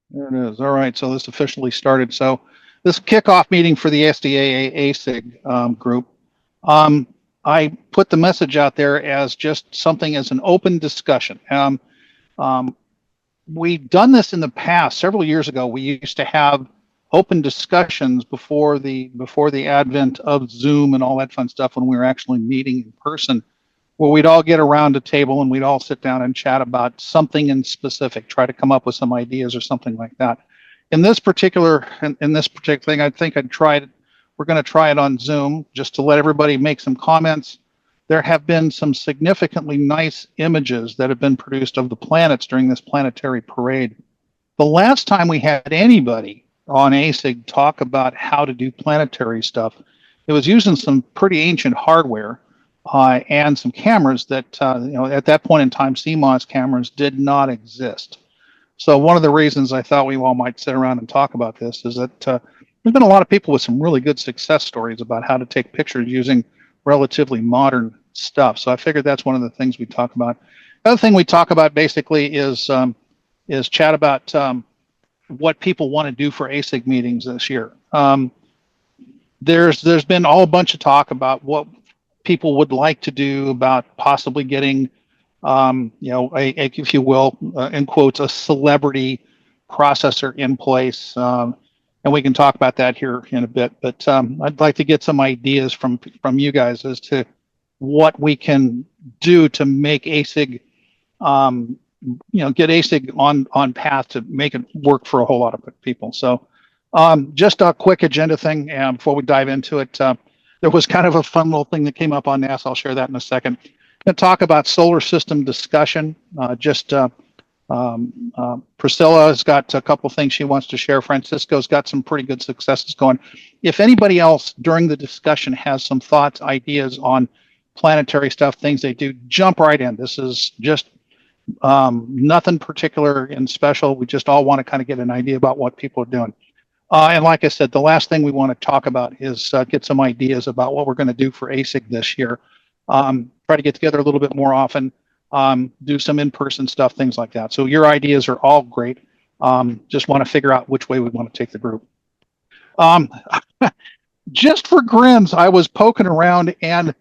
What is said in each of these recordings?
There it is. All right, so this officially started. So this kickoff meeting for the SDAA ASIG group, um, I put the message out there as just something as an open discussion. Um, we've done this in the past. Several years ago, we used to have open discussions before the advent of Zoom and all that fun stuff when we were actually meeting in person, where we'd all get around a table and we'd all sit down and chat about something in specific, try to come up with some ideas or something like that. In this particular thing, I think we're going to try it on Zoom just to let everybody make some comments. There have been some significantly nice images that have been produced of the planets during this planetary parade. The last time we had anybody on ASIG talk about how to do planetary stuff, it was using some pretty ancient hardware and some cameras that, at that point in time, CMOS cameras did not exist. So one of the reasons I thought we all might sit around and talk about this is that there's been a lot of people with some really good success stories about how to take pictures using relatively modern stuff. So I figured that's one of the things we talk about. The other thing we talk about basically is chat about what people want to do for ASIG meetings this year. There's been all a bunch of talk about what people would like to do about possibly getting, if you will, in quotes, a celebrity processor in place. And we can talk about that here in a bit. But I'd like to get some ideas from you guys as to what we can do to make ASIG, get ASIG on path to make it work for a whole lot of people. So just a quick agenda thing before we dive into it. There was kind of a fun little thing that came up on NASA. I'll share that in a second. I'm going to talk about solar system discussion. Priscilla has got a couple things she wants to share. Francisco's got some pretty good successes going. If anybody else during the discussion has some thoughts, ideas on planetary stuff, things they do, jump right in. This is just nothing particular and special. We just all want to kind of get an idea about what people are doing. And like I said, the last thing we want to talk about is get some ideas about what we're going to do for ASIG this year. Try to get together a little bit more often, do some in-person stuff, things like that. So your ideas are all great. Just want to figure out which way we want to take the group. Just for grins, I was poking around and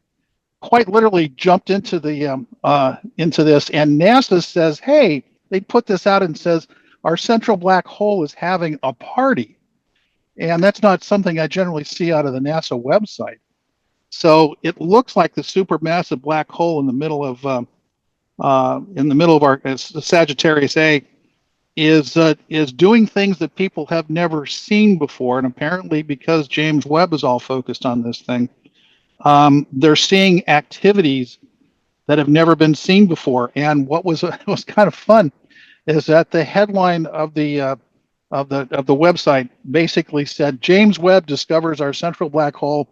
quite literally jumped into into this, and NASA says, "Hey," they put this out and says, "Our central black hole is having a party." And that's not something I generally see out of the NASA website. So it looks like the supermassive black hole in the middle of our Sagittarius A is doing things that people have never seen before. And apparently, because James Webb is all focused on this thing, they're seeing activities that have never been seen before. And what was kind of fun is that the headline of the website basically said, "James Webb discovers our central black hole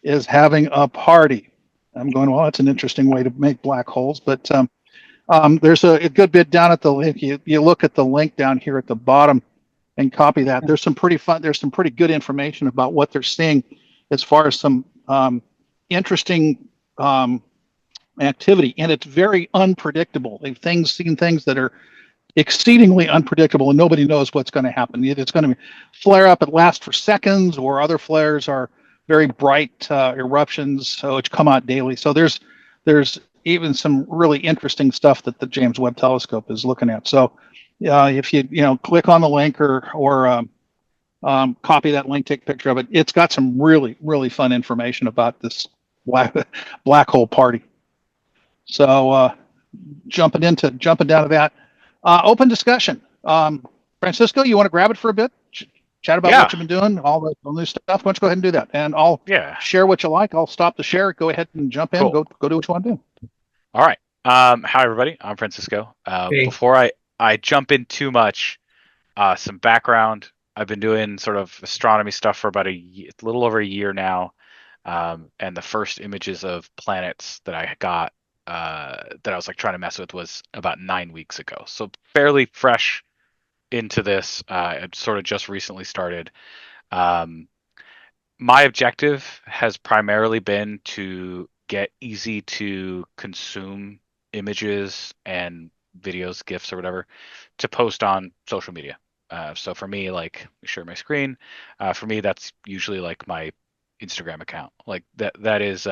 is having a party." I'm going, well, that's an interesting way to make black holes, but there's a good bit down at the link. You look at the link down here at the bottom and copy that. There's some pretty good information about what they're seeing as far as some interesting activity, and it's very unpredictable. They've seen things that are exceedingly unpredictable, and nobody knows what's going to happen. It's going to flare up, it lasts for seconds, or other flares are very bright eruptions, which come out daily. So there's even some really interesting stuff that the James Webb Telescope is looking at. So if you click on the link or copy that link, take a picture of it, it's got some really, really fun information about this black hole party. So jumping down to that. Open discussion. Francisco, you want to grab it for a bit? Chat about what you've been doing, all the new stuff. Why don't you go ahead and do that? And I'll share what you like. I'll stop the share. Go ahead and jump in. Cool. Go do what you want to do. All right. Hi, everybody. I'm Francisco. Hey. Before I jump in too much, some background. I've been doing sort of astronomy stuff for about a little over a year now. And the first images of planets that I got that I was trying to mess with was about 9 weeks ago. So fairly fresh into this. I've sort of just recently started. My objective has primarily been to get easy to consume images and videos, GIFs or whatever, to post on social media. So for me, like share my screen, for me that's usually like my Instagram account. Like that is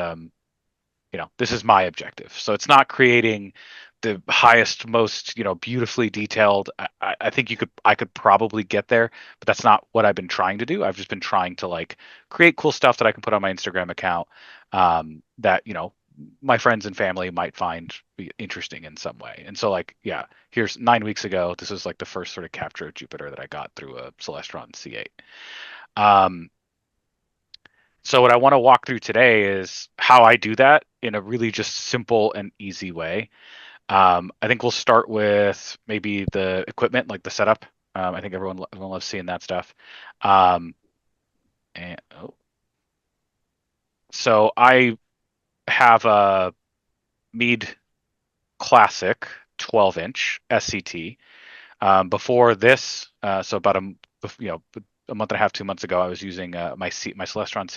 this is my objective. So it's not creating the highest, most, beautifully detailed. I think I could probably get there, but that's not what I've been trying to do. I've just been trying to like create cool stuff that I can put on my Instagram account, that, my friends and family might find interesting in some way. And so like, yeah, here's 9 weeks ago. This is like the first sort of capture of Jupiter that I got through a Celestron C8. Um, so what I want to walk through today is how I do that in a really just simple and easy way. I think we'll start with maybe the equipment, like the setup. I think everyone loves seeing that stuff. Um, and so I have a Meade Classic 12-inch SCT. Before this, so about a month and a half, 2 months ago, I was using my Celestron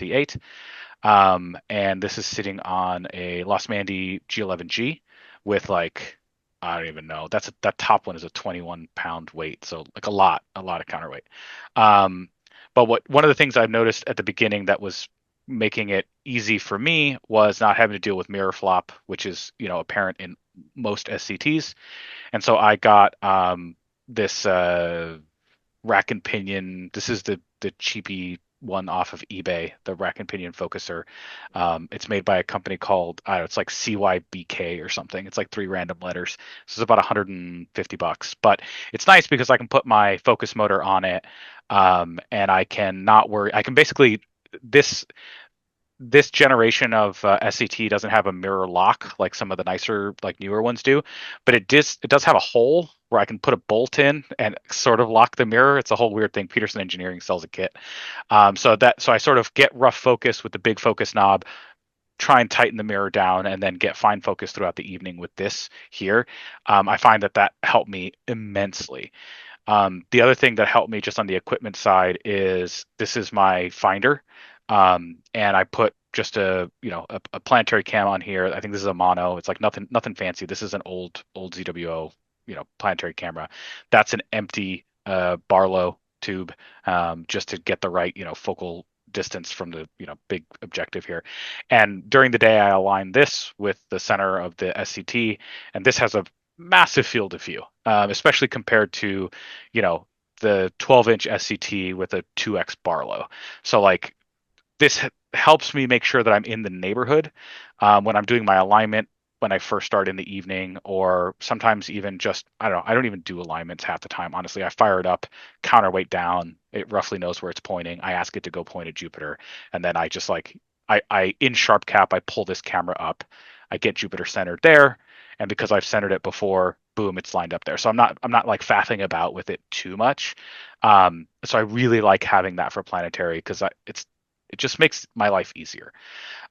C8. And this is sitting on a Lost Mandy G11G with like, I don't even know. That top one is a 21-pound weight, so like a lot of counterweight. But one of the things I've noticed at the beginning that was making it easy for me was not having to deal with mirror flop, which is apparent in most SCTs. And so I got this rack and pinion. This is the cheapy one off of eBay, the rack and pinion focuser. It's made by a company called, I don't know, it's like CYBK or something. It's like 3 random letters. This is about $150, but it's nice because I can put my focus motor on it, and I can not worry. I can basically this generation of SCT doesn't have a mirror lock like some of the nicer, like newer ones do, but it does have a hole where I can put a bolt in and sort of lock the mirror. It's a whole weird thing. Peterson Engineering sells a kit. So I sort of get rough focus with the big focus knob, try and tighten the mirror down, and then get fine focus throughout the evening with this here. I find that helped me immensely. The other thing that helped me just on the equipment side is this is my finder. And I put just a planetary cam on here. I think this is a mono. It's like nothing fancy. This is an old ZWO, planetary camera. That's an empty Barlow tube, just to get the right, focal distance from the big objective here. And during the day I align this with the center of the SCT, and this has a massive field of view, especially compared to the 12-inch SCT with a 2x Barlow. So like this helps me make sure that I'm in the neighborhood when I'm doing my alignment when I first start in the evening, or sometimes even just, I don't know, I don't even do alignments half the time. Honestly, I fire it up, counterweight down. It roughly knows where it's pointing. I ask it to go point at Jupiter. And then I just like, I in sharp cap, I pull this camera up. I get Jupiter centered there. And because I've centered it before, boom, it's lined up there. So I'm not like faffing about with it too much. So I really like having that for planetary because it just makes my life easier.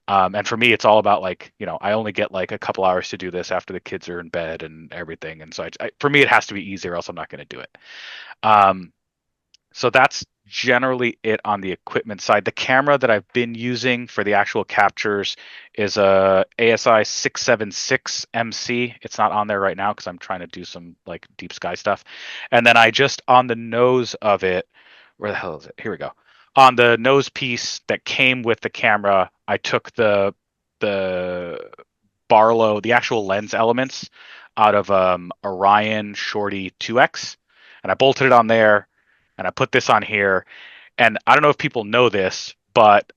And for me, it's all about like, I only get like a couple hours to do this after the kids are in bed and everything. And so for me, it has to be easier, else I'm not going to do it. So that's generally it on the equipment side. The camera that I've been using for the actual captures is a ASI 676 MC. It's not on there right now because I'm trying to do some like deep sky stuff. And then I just on the nose of it, where the hell is it? Here we go. On the nose piece that came with the camera, I took the Barlow, the actual lens elements out of Orion Shorty 2X, and I bolted it on there, and I put this on here. And I don't know if people know this, but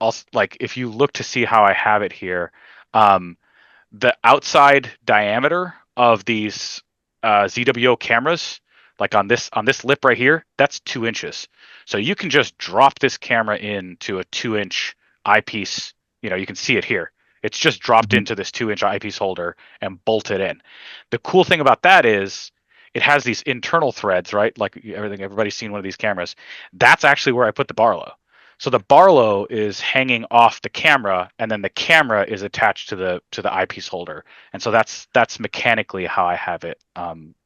also like if you look to see how I have it here, the outside diameter of these ZWO cameras, like on this lip right here, that's 2 inches. So you can just drop this camera into a 2-inch eyepiece. You can see it here. It's just dropped into this 2-inch eyepiece holder and bolted in. The cool thing about that is it has these internal threads, right? Like everybody's seen one of these cameras. That's actually where I put the Barlow. So the Barlow is hanging off the camera, and then the camera is attached to the eyepiece holder. And so that's mechanically how I have it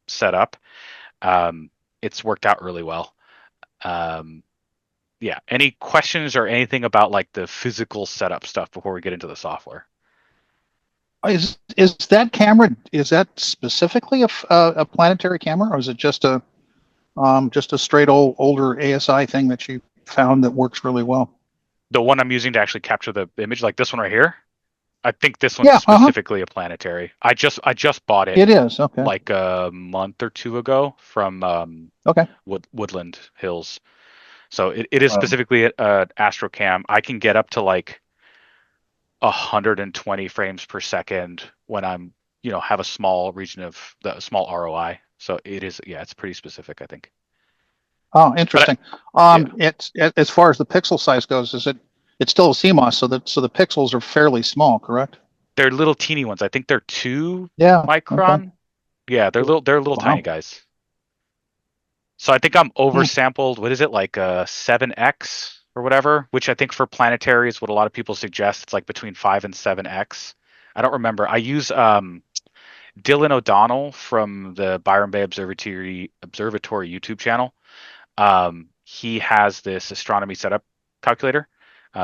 set up. It's worked out really well. Yeah. Any questions or anything about like the physical setup stuff before we get into the software? Is that camera, is that specifically a planetary camera, or is it just a Just a straight older ASI thing that you found that works really well. The one I'm using to actually capture the image, like this one right here. I think this one's Yeah, specifically a planetary. I just bought it it is. Okay. like a month or two ago from Okay. Woodland Hills. So it is specifically an Astrocam. I can get up to like 120 frames per second when I'm, have a small region of the small ROI. So it is, yeah, it's pretty specific, I think. Oh, interesting. Yeah. It's as far as the pixel size goes, it's still a CMOS, so the pixels are fairly small, correct? They're little teeny ones. I think they're 2 Yeah. Okay. micron. Yeah, they're little tiny Wow. guys. So I think I'm Hmm. oversampled. What is it, like a 7x or whatever? Which I think for planetary is what a lot of people suggest. It's like between 5 and 7x. I don't remember. I use Dylan O'Donnell from the Byron Bay Observatory YouTube channel. He has this astronomy setup calculator.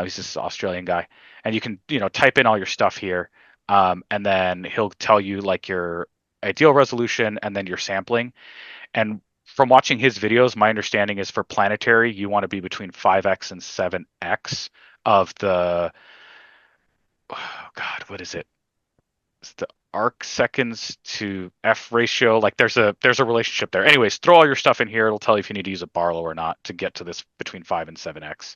He's this Australian guy, and you can type in all your stuff here, and then he'll tell you like your ideal resolution and then your sampling. And from watching his videos, my understanding is for planetary, you want to be between 5x and 7x of the, oh God, what is it? It's the arc seconds to F ratio. Like there's a relationship there. Anyways, throw all your stuff in here. It'll tell you if you need to use a Barlow or not to get to this between 5 and 7x.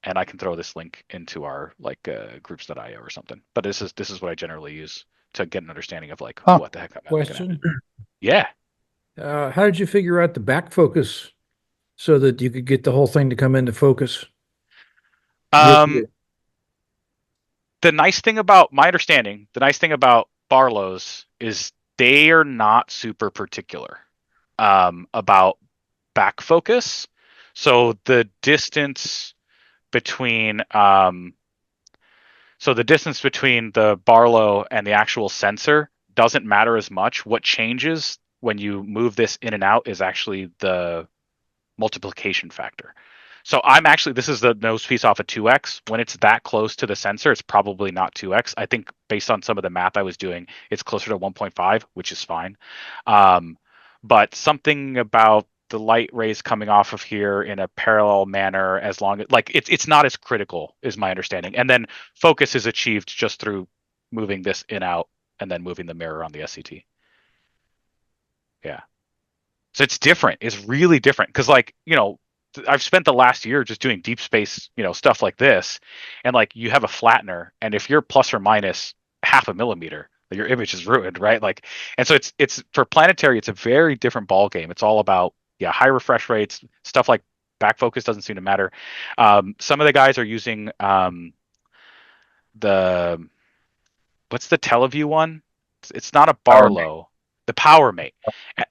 And I can throw this link into our like groups.io or something. But this is what I generally use to get an understanding of like what the heck I'm looking at. Question. Yeah. How did you figure out the back focus so that you could get the whole thing to come into focus? The nice thing about my understanding, the nice thing about Barlows is they are not super particular about back focus. So the distance between the Barlow and the actual sensor doesn't matter as much. What changes when you move this in and out is actually the multiplication factor. So this is the nose piece off of 2x. When it's that close to the sensor, it's probably not 2x. I think based on some of the math I was doing, it's closer to 1.5, which is fine. But something about the light rays coming off of here in a parallel manner, as long as like it's not as critical, is my understanding. And then focus is achieved just through moving this in out and then moving the mirror on the SCT. Yeah. So it's different. It's really different because I've spent the last year just doing deep space, stuff like this, and like you have a flattener, and if you're plus or minus half a millimeter, your image is ruined, right? Like, and so it's for planetary, it's a very different ball game. It's all about high refresh rates, stuff like back focus doesn't seem to matter. Some of the guys are using the what's the Teleview one? It's not a Barlow, the PowerMate,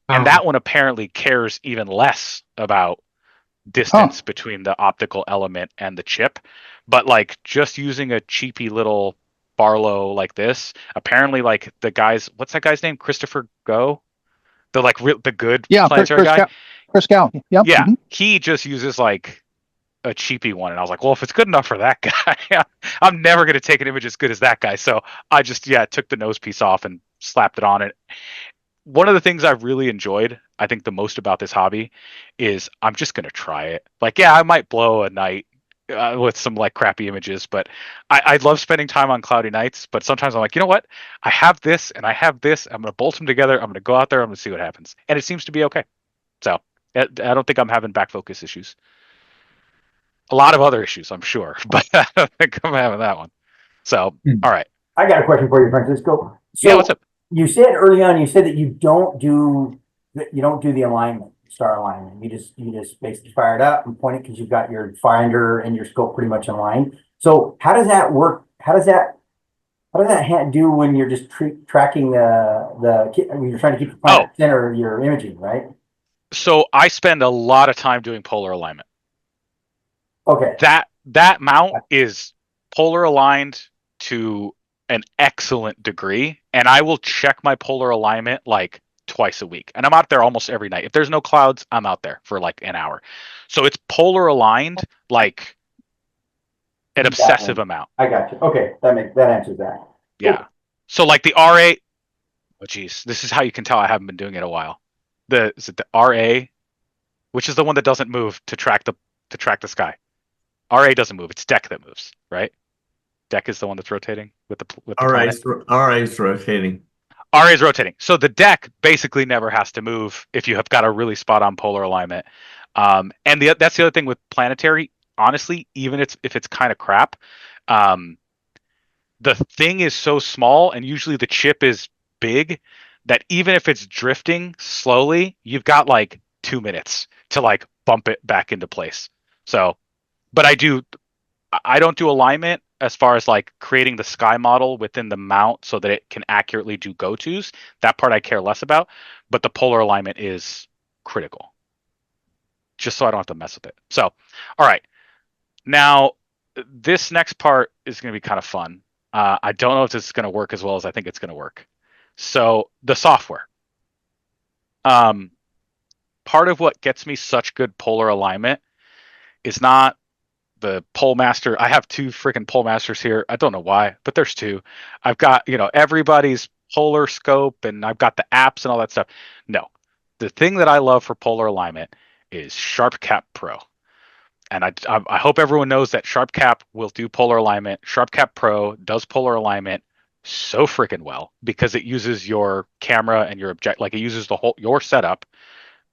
and that one apparently cares even less about distance between the optical element and the chip. But like just using a cheapy little Barlow like this, apparently like the guys, what's that guy's name? Christopher Go? The good planetary guy? Chris Gow. Yep. Yeah. Mm-hmm. He just uses like a cheapy one. And I was like, well, if it's good enough for that guy, I'm never going to take an image as good as that guy. So I just, took the nose piece off and slapped it on it. One of the things I've really enjoyed, I think the most about this hobby is I'm just going to try it. Like, I might blow a night with some like crappy images, but I love spending time on cloudy nights. But sometimes I'm like, you know what? I have this and I have this. I'm going to bolt them together. I'm going to go out there. I'm going to see what happens. And it seems to be okay. So I don't think I'm having back focus issues. A lot of other issues, I'm sure, but I don't think I'm having that one. So, all right. I got a question for you, Francisco. So what's up? You said early on, you said that you don't do the alignment, star alignment. You just basically fire it up and point it because you've got your finder and your scope pretty much in line. So how does that work? How does that do when you're just tracking when you're trying to keep the planet center of your imaging, right? So I spend a lot of time doing polar alignment. Okay. That mount is polar aligned to an excellent degree, and I will check my polar alignment like twice a week, and I'm out there almost every night. If there's no clouds, I'm out there for like an hour. So it's polar aligned like an obsessive amount. I got you. Okay, that answers that. Yeah. So like the R8, oh geez, this is how you can tell I haven't been doing it a while. is it the RA, which is the one that doesn't move to track the sky. RA doesn't move. It's deck that moves, right? Deck is the one that's rotating with the planet. RA is rotating. RA is rotating. So the deck basically never has to move if you have got a really spot on polar alignment. And that's the other thing with planetary. Honestly, even if it's kind of crap, the thing is so small, and usually the chip is big, that even if it's drifting slowly, you've got like 2 minutes to like bump it back into place. So, but I don't do alignment as far as like creating the sky model within the mount so that it can accurately do go-tos. That part I care less about, but the polar alignment is critical, just so I don't have to mess with it. So, all right. Now, this next part is going to be kind of fun. I don't know if this is going to work as well as I think it's going to work. So, the software. Part of what gets me such good polar alignment is not the pole master. I have 2 freaking pole masters here. I don't know why, but there's 2. I've got, everybody's polar scope, and I've got the apps and all that stuff. No, the thing that I love for polar alignment is SharpCap Pro. And I hope everyone knows that SharpCap will do polar alignment. SharpCap Pro does polar alignment so freaking well because it uses your camera and your object, like it uses your setup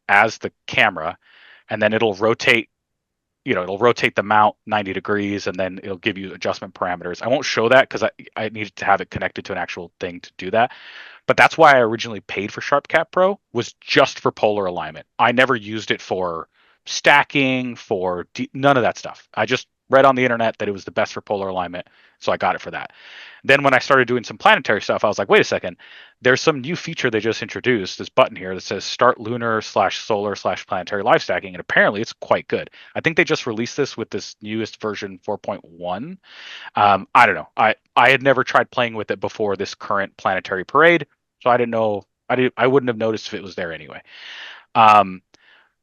as the camera, and then it'll rotate the mount 90 degrees, and then it'll give you adjustment parameters. I won't show that because I needed to have it connected to an actual thing to do that. But that's why I originally paid for SharpCap Pro, was just for polar alignment. I never used it for stacking, none of that stuff. I just read on the internet that it was the best for polar alignment, so I got it for that. Then when I started doing some planetary stuff, I was like, wait a second, there's some new feature they just introduced, this button here that says start lunar/solar/planetary live stacking, and apparently it's quite good. I think they just released this with this newest version 4.1. I don't know. I had never tried playing with it before this current planetary parade, so I didn't know. I wouldn't have noticed if it was there anyway.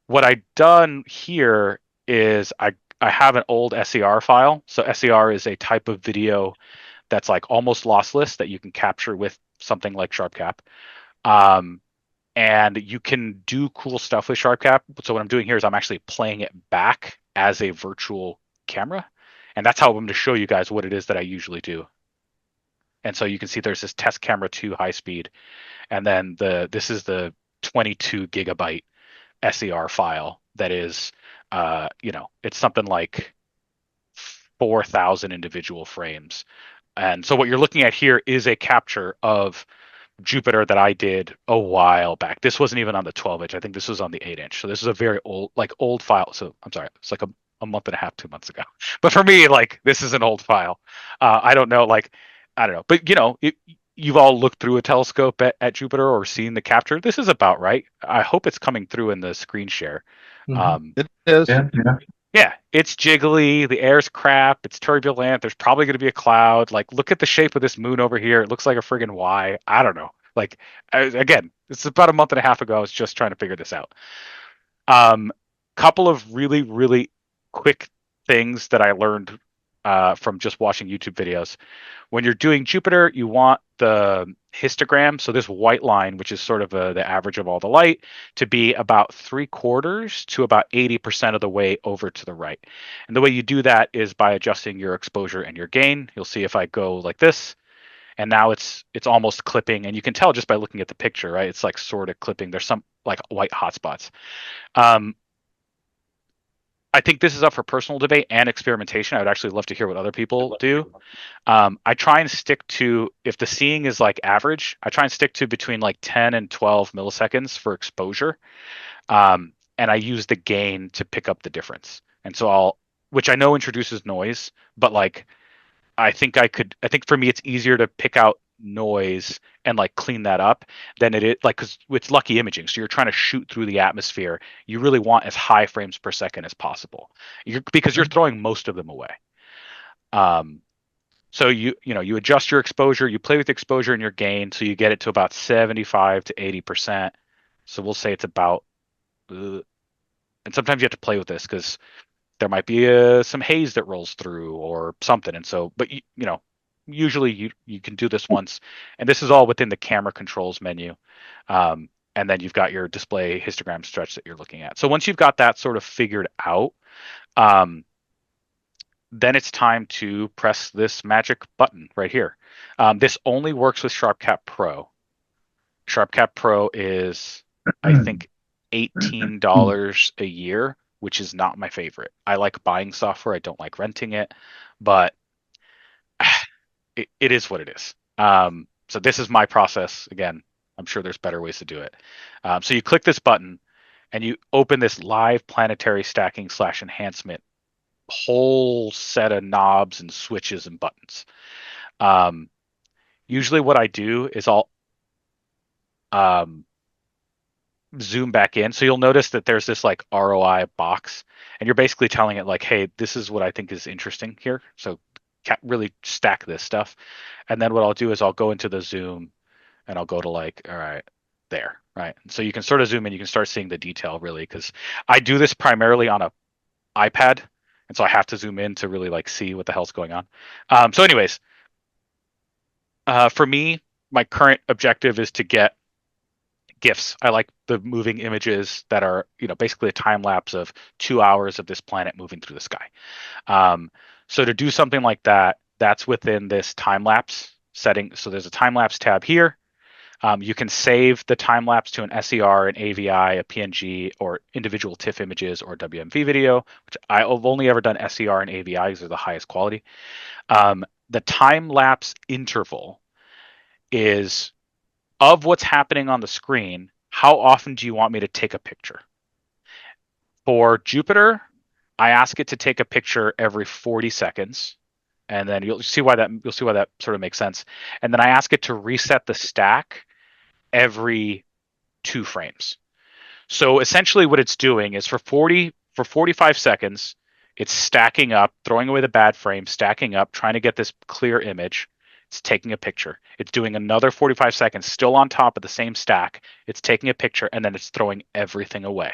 What I've done here is I have an old SER file. So SER is a type of video that's like almost lossless that you can capture with something like SharpCap. And you can do cool stuff with SharpCap. So what I'm doing here is I'm actually playing it back as a virtual camera. And that's how I'm going to show you guys what it is that I usually do. And so you can see there's this test camera 2 high speed. And then this is the 22 gigabyte SER file that is, it's something like 4,000 individual frames. And so what you're looking at here is a capture of Jupiter that I did a while back. This wasn't even on the 12-inch. I think this was on the 8-inch. So this is a very old file. So I'm sorry, it's like a month and a half, 2 months ago. But for me, like, this is an old file. I don't know. But you've all looked through a telescope at Jupiter or seen the capture. This is about right. I hope it's coming through in the screen share. It is. Yeah, it's jiggly. The air's crap. It's turbulent. There's probably going to be a cloud. Like, look at the shape of this moon over here. It looks like a friggin' Y. I don't know. Like, again, it's about a month and a half ago. I was just trying to figure this out. Couple of really, really quick things that I learned from just watching YouTube videos. When you're doing Jupiter, you want the histogram, so this white line, which is sort of the average of all the light, to be about 3/4 to about 80% of the way over to the right. And the way you do that is by adjusting your exposure and your gain. You'll see if I go like this, and now it's almost clipping, and you can tell just by looking at the picture, right? It's like sort of clipping. There's some like white hotspots. I think this is up for personal debate and experimentation. I would actually love to hear what other people do. I try and stick to, if the seeing is like average, I try and stick to between like 10 and 12 milliseconds for exposure. And I use the gain to pick up the difference. And so which I know introduces noise, but like, I think for me, it's easier to pick out noise and like clean that up than it is, like, because with lucky imaging, so you're trying to shoot through the atmosphere, you really want as high frames per second as possible, because you're throwing most of them away. So you adjust your exposure, you play with exposure and your gain, so you get it to about 75 to 80%. So we'll say it's about, and sometimes you have to play with this because there might be some haze that rolls through or something, and so, but usually you can do this once, and this is all within the camera controls menu. and then you've got your display histogram stretch that you're looking at. So once you've got that sort of figured out, then it's time to press this magic button right here. This only works with SharpCap Pro. SharpCap Pro is, I think, $18 a year, which is not my favorite. I like buying software. I don't like renting it, but it is what it is. So this is my process. Again, I'm sure there's better ways to do it. So you click this button and you open this live planetary stacking / enhancement whole set of knobs and switches and buttons. Usually what I do is I'll zoom back in. So you'll notice that there's this like ROI box, and you're basically telling it like, hey, this is what I think is interesting here. So really stack this stuff. And then what I'll do is I'll go into the zoom and I'll go to like, all right, there, right? So you can sort of zoom in, you can start seeing the detail really, because I do this primarily on a iPad. And so I have to zoom in to really like see what the hell's going on. So anyways, for me, my current objective is to get GIFs. I like the moving images that are, basically a time lapse of 2 hours of this planet moving through the sky. So to do something like that, that's within this time lapse setting. So there's a time lapse tab here. You can save the time lapse to an SER, an AVI, a PNG, or individual TIFF images or WMV video, which I've only ever done SER and AVI because they're the highest quality. The time lapse interval is of what's happening on the screen. How often do you want me to take a picture? For Jupiter, I ask it to take a picture every 40 seconds. And then you'll see why that sort of makes sense. And then I ask it to reset the stack every 2 frames. So essentially what it's doing is for 45 seconds, it's stacking up, throwing away the bad frame, stacking up, trying to get this clear image. It's taking a picture. It's doing another 45 seconds, still on top of the same stack. It's taking a picture, and then it's throwing everything away.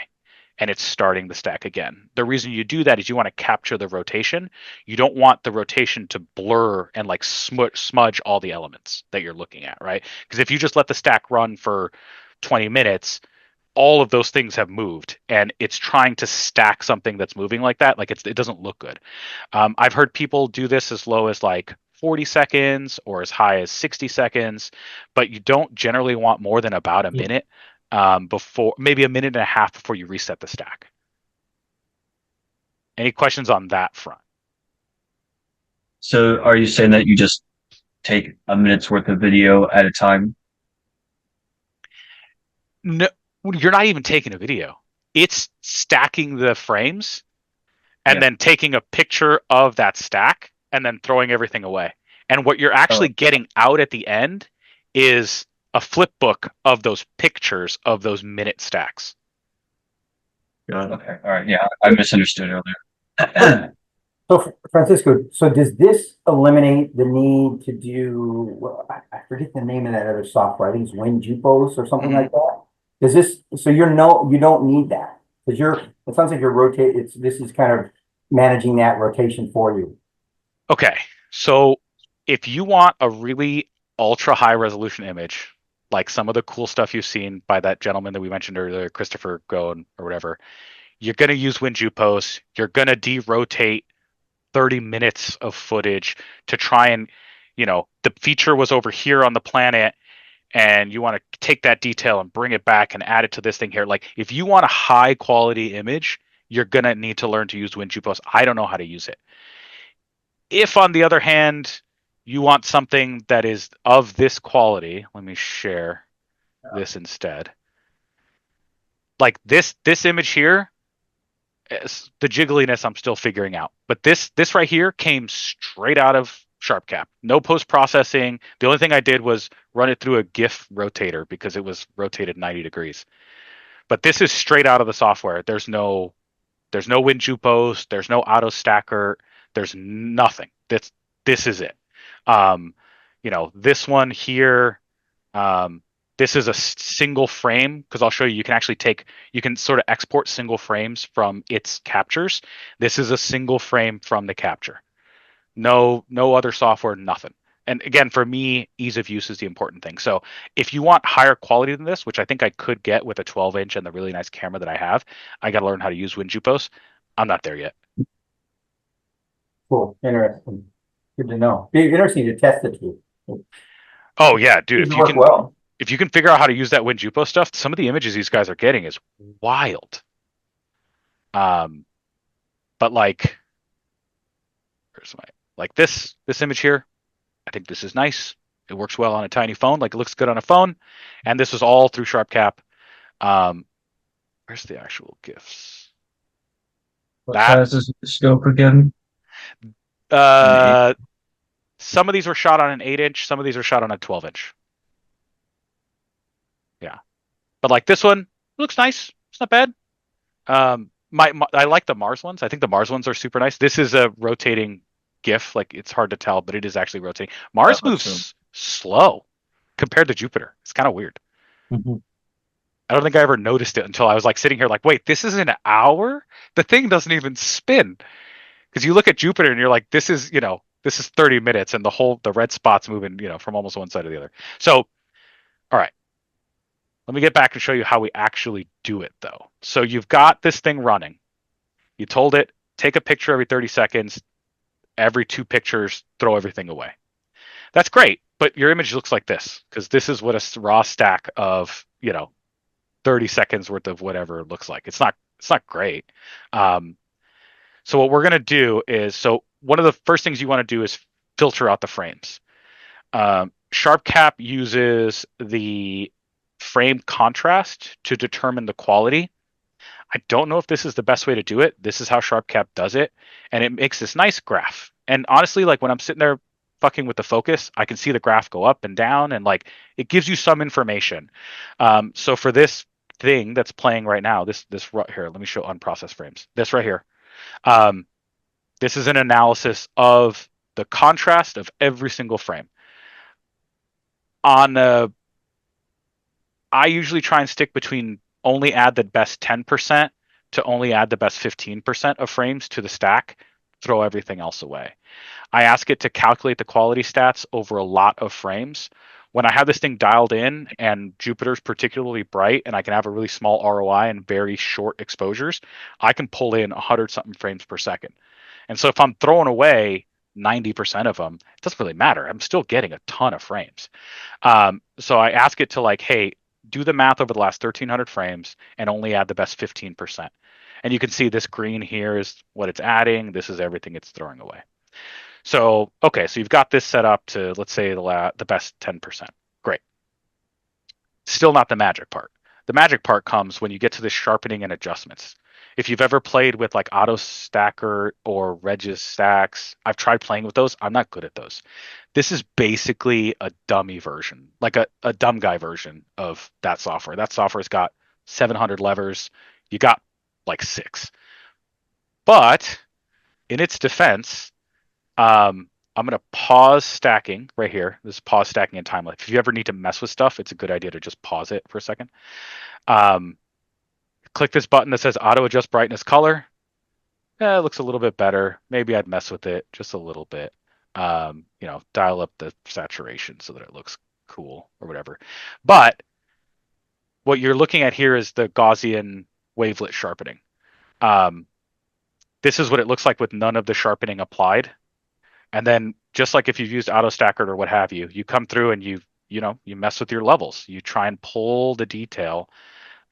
And it's starting the stack again. The reason you do that is you want to capture the rotation. You don't want the rotation to blur and like smudge all the elements that you're looking at, right? Because if you just let the stack run for 20 minutes, all of those things have moved, and it's trying to stack something that's moving like that. Like it doesn't look good. I've heard people do this as low as like 40 seconds or as high as 60 seconds, but you don't generally want more than about a minute. Before maybe a minute and a half before you reset the stack. Any questions on that front? So are you saying that you just take a minute's worth of video at a time? No, you're not even taking a video. It's stacking the frames and then taking a picture of that stack and then throwing everything away. And what you're actually getting out at the end is a flip book of those pictures of those minute stacks. Got it. Okay. All right. Yeah, I misunderstood earlier. So Francisco, so does this eliminate the need to do, well, I forget the name of that other software. I think it's WinJupos or something like that. Does this, so you don't need that because it sounds like this is kind of managing that rotation for you. Okay. So if you want a really ultra high resolution image, like some of the cool stuff you've seen by that gentleman that we mentioned earlier, Christopher Goen or whatever, you're going to use WinJupos. You're going to derotate 30 minutes of footage to try and, the feature was over here on the planet and you want to take that detail and bring it back and add it to this thing here. Like if you want a high quality image, you're going to need to learn to use WinJupos. I don't know how to use it. If on the other hand, you want something that is of this quality, let me share this instead. Like this image here, the jiggliness I'm still figuring out. But this right here came straight out of SharpCap. No post-processing. The only thing I did was run it through a GIF rotator because it was rotated 90 degrees. But this is straight out of the software. There's no WinJupos, there's no auto stacker, there's nothing. This is it. This one here, this is a single frame because I'll show you. You can sort of export single frames from its captures. This is a single frame from the capture. No other software, nothing. And again, for me, ease of use is the important thing. So if you want higher quality than this, which I think I could get with a 12-inch and the really nice camera that I have, I got to learn how to use WinJupos. I'm not there yet. Cool, interesting. Good to know. Be interesting to test it too. Oh yeah, dude, Seems to work well. if you can figure out how to use that WinJupo stuff, some of the images these guys are getting is wild. But like, where's my, like this image here, I think this is nice. It works well on a tiny phone, like it looks good on a phone. And this is all through SharpCap. Where's the actual GIFs? What size is the scope again? Some of these were shot on an 8-inch, some of these are shot on a 12-inch. Yeah. But like this one looks nice. It's not bad. I like the Mars ones. I think the Mars ones are super nice. This is a rotating GIF. Like it's hard to tell, but it is actually rotating. Mars moves slow compared to Jupiter. It's kind of weird. Mm-hmm. I don't think I ever noticed it until I was like sitting here like, wait, this is an hour? The thing doesn't even spin. Because you look at Jupiter and you're like, this is 30 minutes and the red spot's moving, from almost one side to the other. So, all right. Let me get back and show you how we actually do it though. So you've got this thing running. You told it, take a picture every 30 seconds, every 2 pictures, throw everything away. That's great, but your image looks like this because this is what a raw stack of, 30 seconds worth of whatever looks like. It's not great. So what we're going to do is, one of the first things you want to do is filter out the frames. SharpCap uses the frame contrast to determine the quality. I don't know if this is the best way to do it. This is how SharpCap does it. And it makes this nice graph. And honestly, like when I'm sitting there fucking with the focus, I can see the graph go up and down and like it gives you some information. So for this thing that's playing right now, this right here, let me show unprocessed frames. This right here. This is an analysis of the contrast of every single frame. I usually try and stick between only add the best 10% to only add the best 15% of frames to the stack, throw everything else away. I ask it to calculate the quality stats over a lot of frames. When I have this thing dialed in and Jupiter's particularly bright and I can have a really small ROI and very short exposures, I can pull in 100-something frames per second. And so if I'm throwing away 90% of them, it doesn't really matter. I'm still getting a ton of frames. So I ask it to like, hey, do the math over the last 1,300 frames and only add the best 15%. And you can see this green here is what it's adding. This is everything it's throwing away. So, okay, so you've got this set up to, let's say, the best 10%. Great. Still not the magic part. The magic part comes when you get to the sharpening and adjustments. If you've ever played with like Auto Stacker or Regis Stacks, I've tried playing with those. I'm not good at those. This is basically a dummy version, like a dumb guy version of that software. That software's got 700 levers. You got like 6. But in its defense, I'm going to pause stacking right here. This is pause stacking in time lapse. If you ever need to mess with stuff, it's a good idea to just pause it for a second. Click this button that says auto adjust brightness color. It looks a little bit better. Maybe I'd mess with it just a little bit. Dial up the saturation so that it looks cool or whatever. But what you're looking at here is the Gaussian wavelet sharpening. This is what it looks like with none of the sharpening applied. And then just like if you've used Auto Stacker or what have you, you come through and you mess with your levels. You try and pull the detail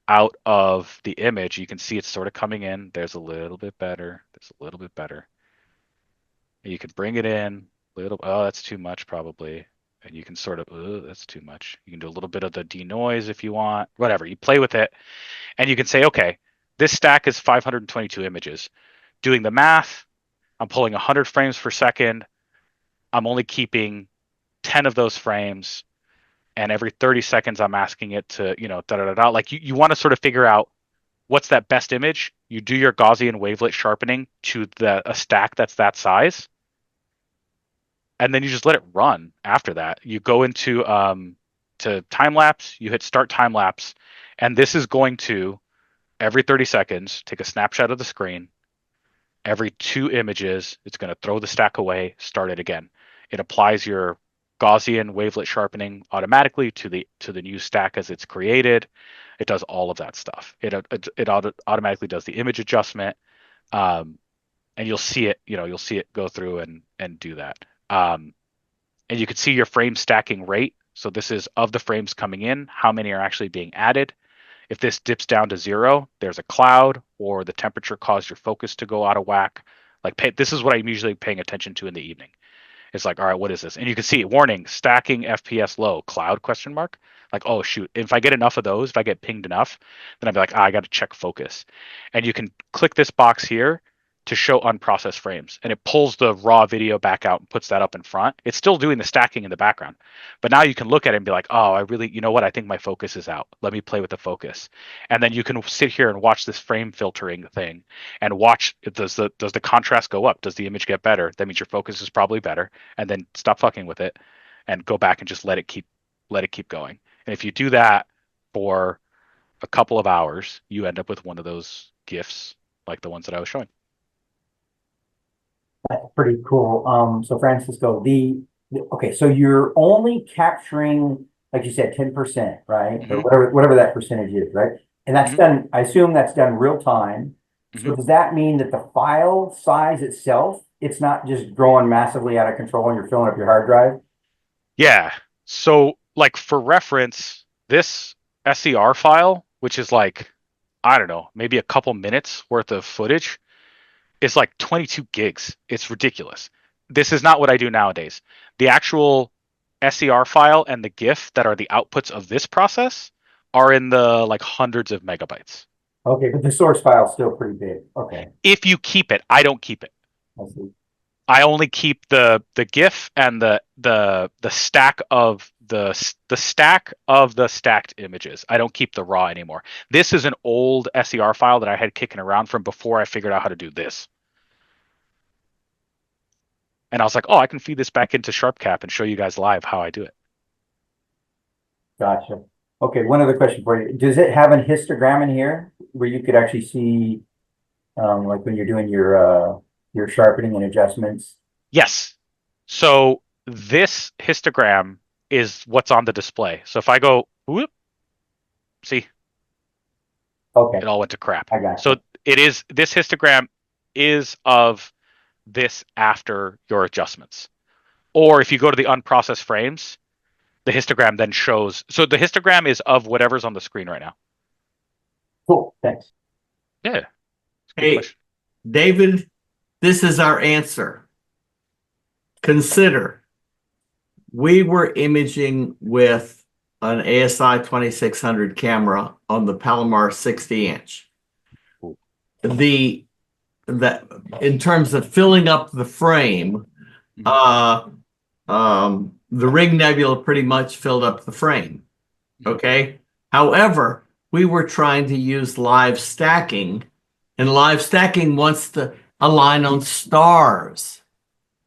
out of the image. You can see it's sort of coming in. There's a little bit better. There's a little bit better. And you can bring it in. Oh, that's too much probably. And you can sort of, oh, that's too much. You can do a little bit of the denoise if you want. Whatever. You play with it. And you can say, okay, this stack is 522 images. Doing the math, I'm pulling 100 frames per second. I'm only keeping 10 of those frames. And every 30 seconds, I'm asking it to, Like you want to sort of figure out what's that best image. You do your Gaussian wavelet sharpening to a stack that's that size. And then you just let it run after that. You go into to time lapse, you hit start time lapse. And this is going to, every 30 seconds, take a snapshot of the screen. Every 2 images, it's going to throw the stack away, start it again. It applies your Gaussian wavelet sharpening automatically to the new stack as it's created. It does all of that stuff. It automatically does the image adjustment, and you'll see it. You'll see it go through and do that. And you can see your frame stacking rate. So this is of the frames coming in, how many are actually being added. If this dips down to 0, there's a cloud, or the temperature caused your focus to go out of whack. This is what I'm usually paying attention to in the evening. It's like, all right, what is this? And you can see, warning, stacking FPS low, cloud question mark. Like, oh shoot, if I get enough of those, if I get pinged enough, then I'd be like, I got to check focus. And you can click this box here to show unprocessed frames, and it pulls the raw video back out and puts that up in front. It's still doing the stacking in the background, but now you can look at it and be like, oh, I really, you know what, I think my focus is out. Let me play with the focus. And then you can sit here and watch this frame filtering thing and watch, does the contrast go up? Does the image get better? That means your focus is probably better. And then stop fucking with it and go back and just let it keep going. And if you do that for a couple of hours, you end up with one of those GIFs like the ones that I was showing. That's pretty cool. So Francisco, okay, so you're only capturing, like you said, 10%, right? Mm-hmm. Or whatever that percentage is, right? And that's done, I assume that's done real time. So does that mean that the file size itself, it's not just growing massively out of control and you're filling up your hard drive? Yeah. So like for reference, this SCR file, which is like, I don't know, maybe a couple minutes worth of footage, is like 22 gigs. It's ridiculous. This is not what I do nowadays. The actual SCR file and the GIF that are the outputs of this process are in the like hundreds of megabytes. Okay, but the source file is still pretty big. Okay. If you keep it, I don't keep it. I see. I only keep the GIF and the stack of the stack of the stacked images. I don't keep the raw anymore. This is an old SCR file that I had kicking around from before I figured out how to do this. And I was like, oh, I can feed this back into SharpCap and show you guys live how I do it. Gotcha. Okay, one other question for you. Does it have a histogram in here where you could actually see, like when you're doing your sharpening and adjustments? Yes. So this histogram is what's on the display. So if I go, whoop, see, Okay, it all went to crap. I got you. So this histogram is of this after your adjustments. Or if you go to the unprocessed frames, the histogram then shows. So the histogram is of whatever's on the screen right now. Cool, thanks. Yeah. Hey, David, this is our answer. Consider, we were imaging with an ASI 2600 camera on the Palomar 60-inch. That in terms of filling up the frame, the Ring Nebula pretty much filled up the frame. Okay. However, we were trying to use live stacking, and live stacking wants to align on stars.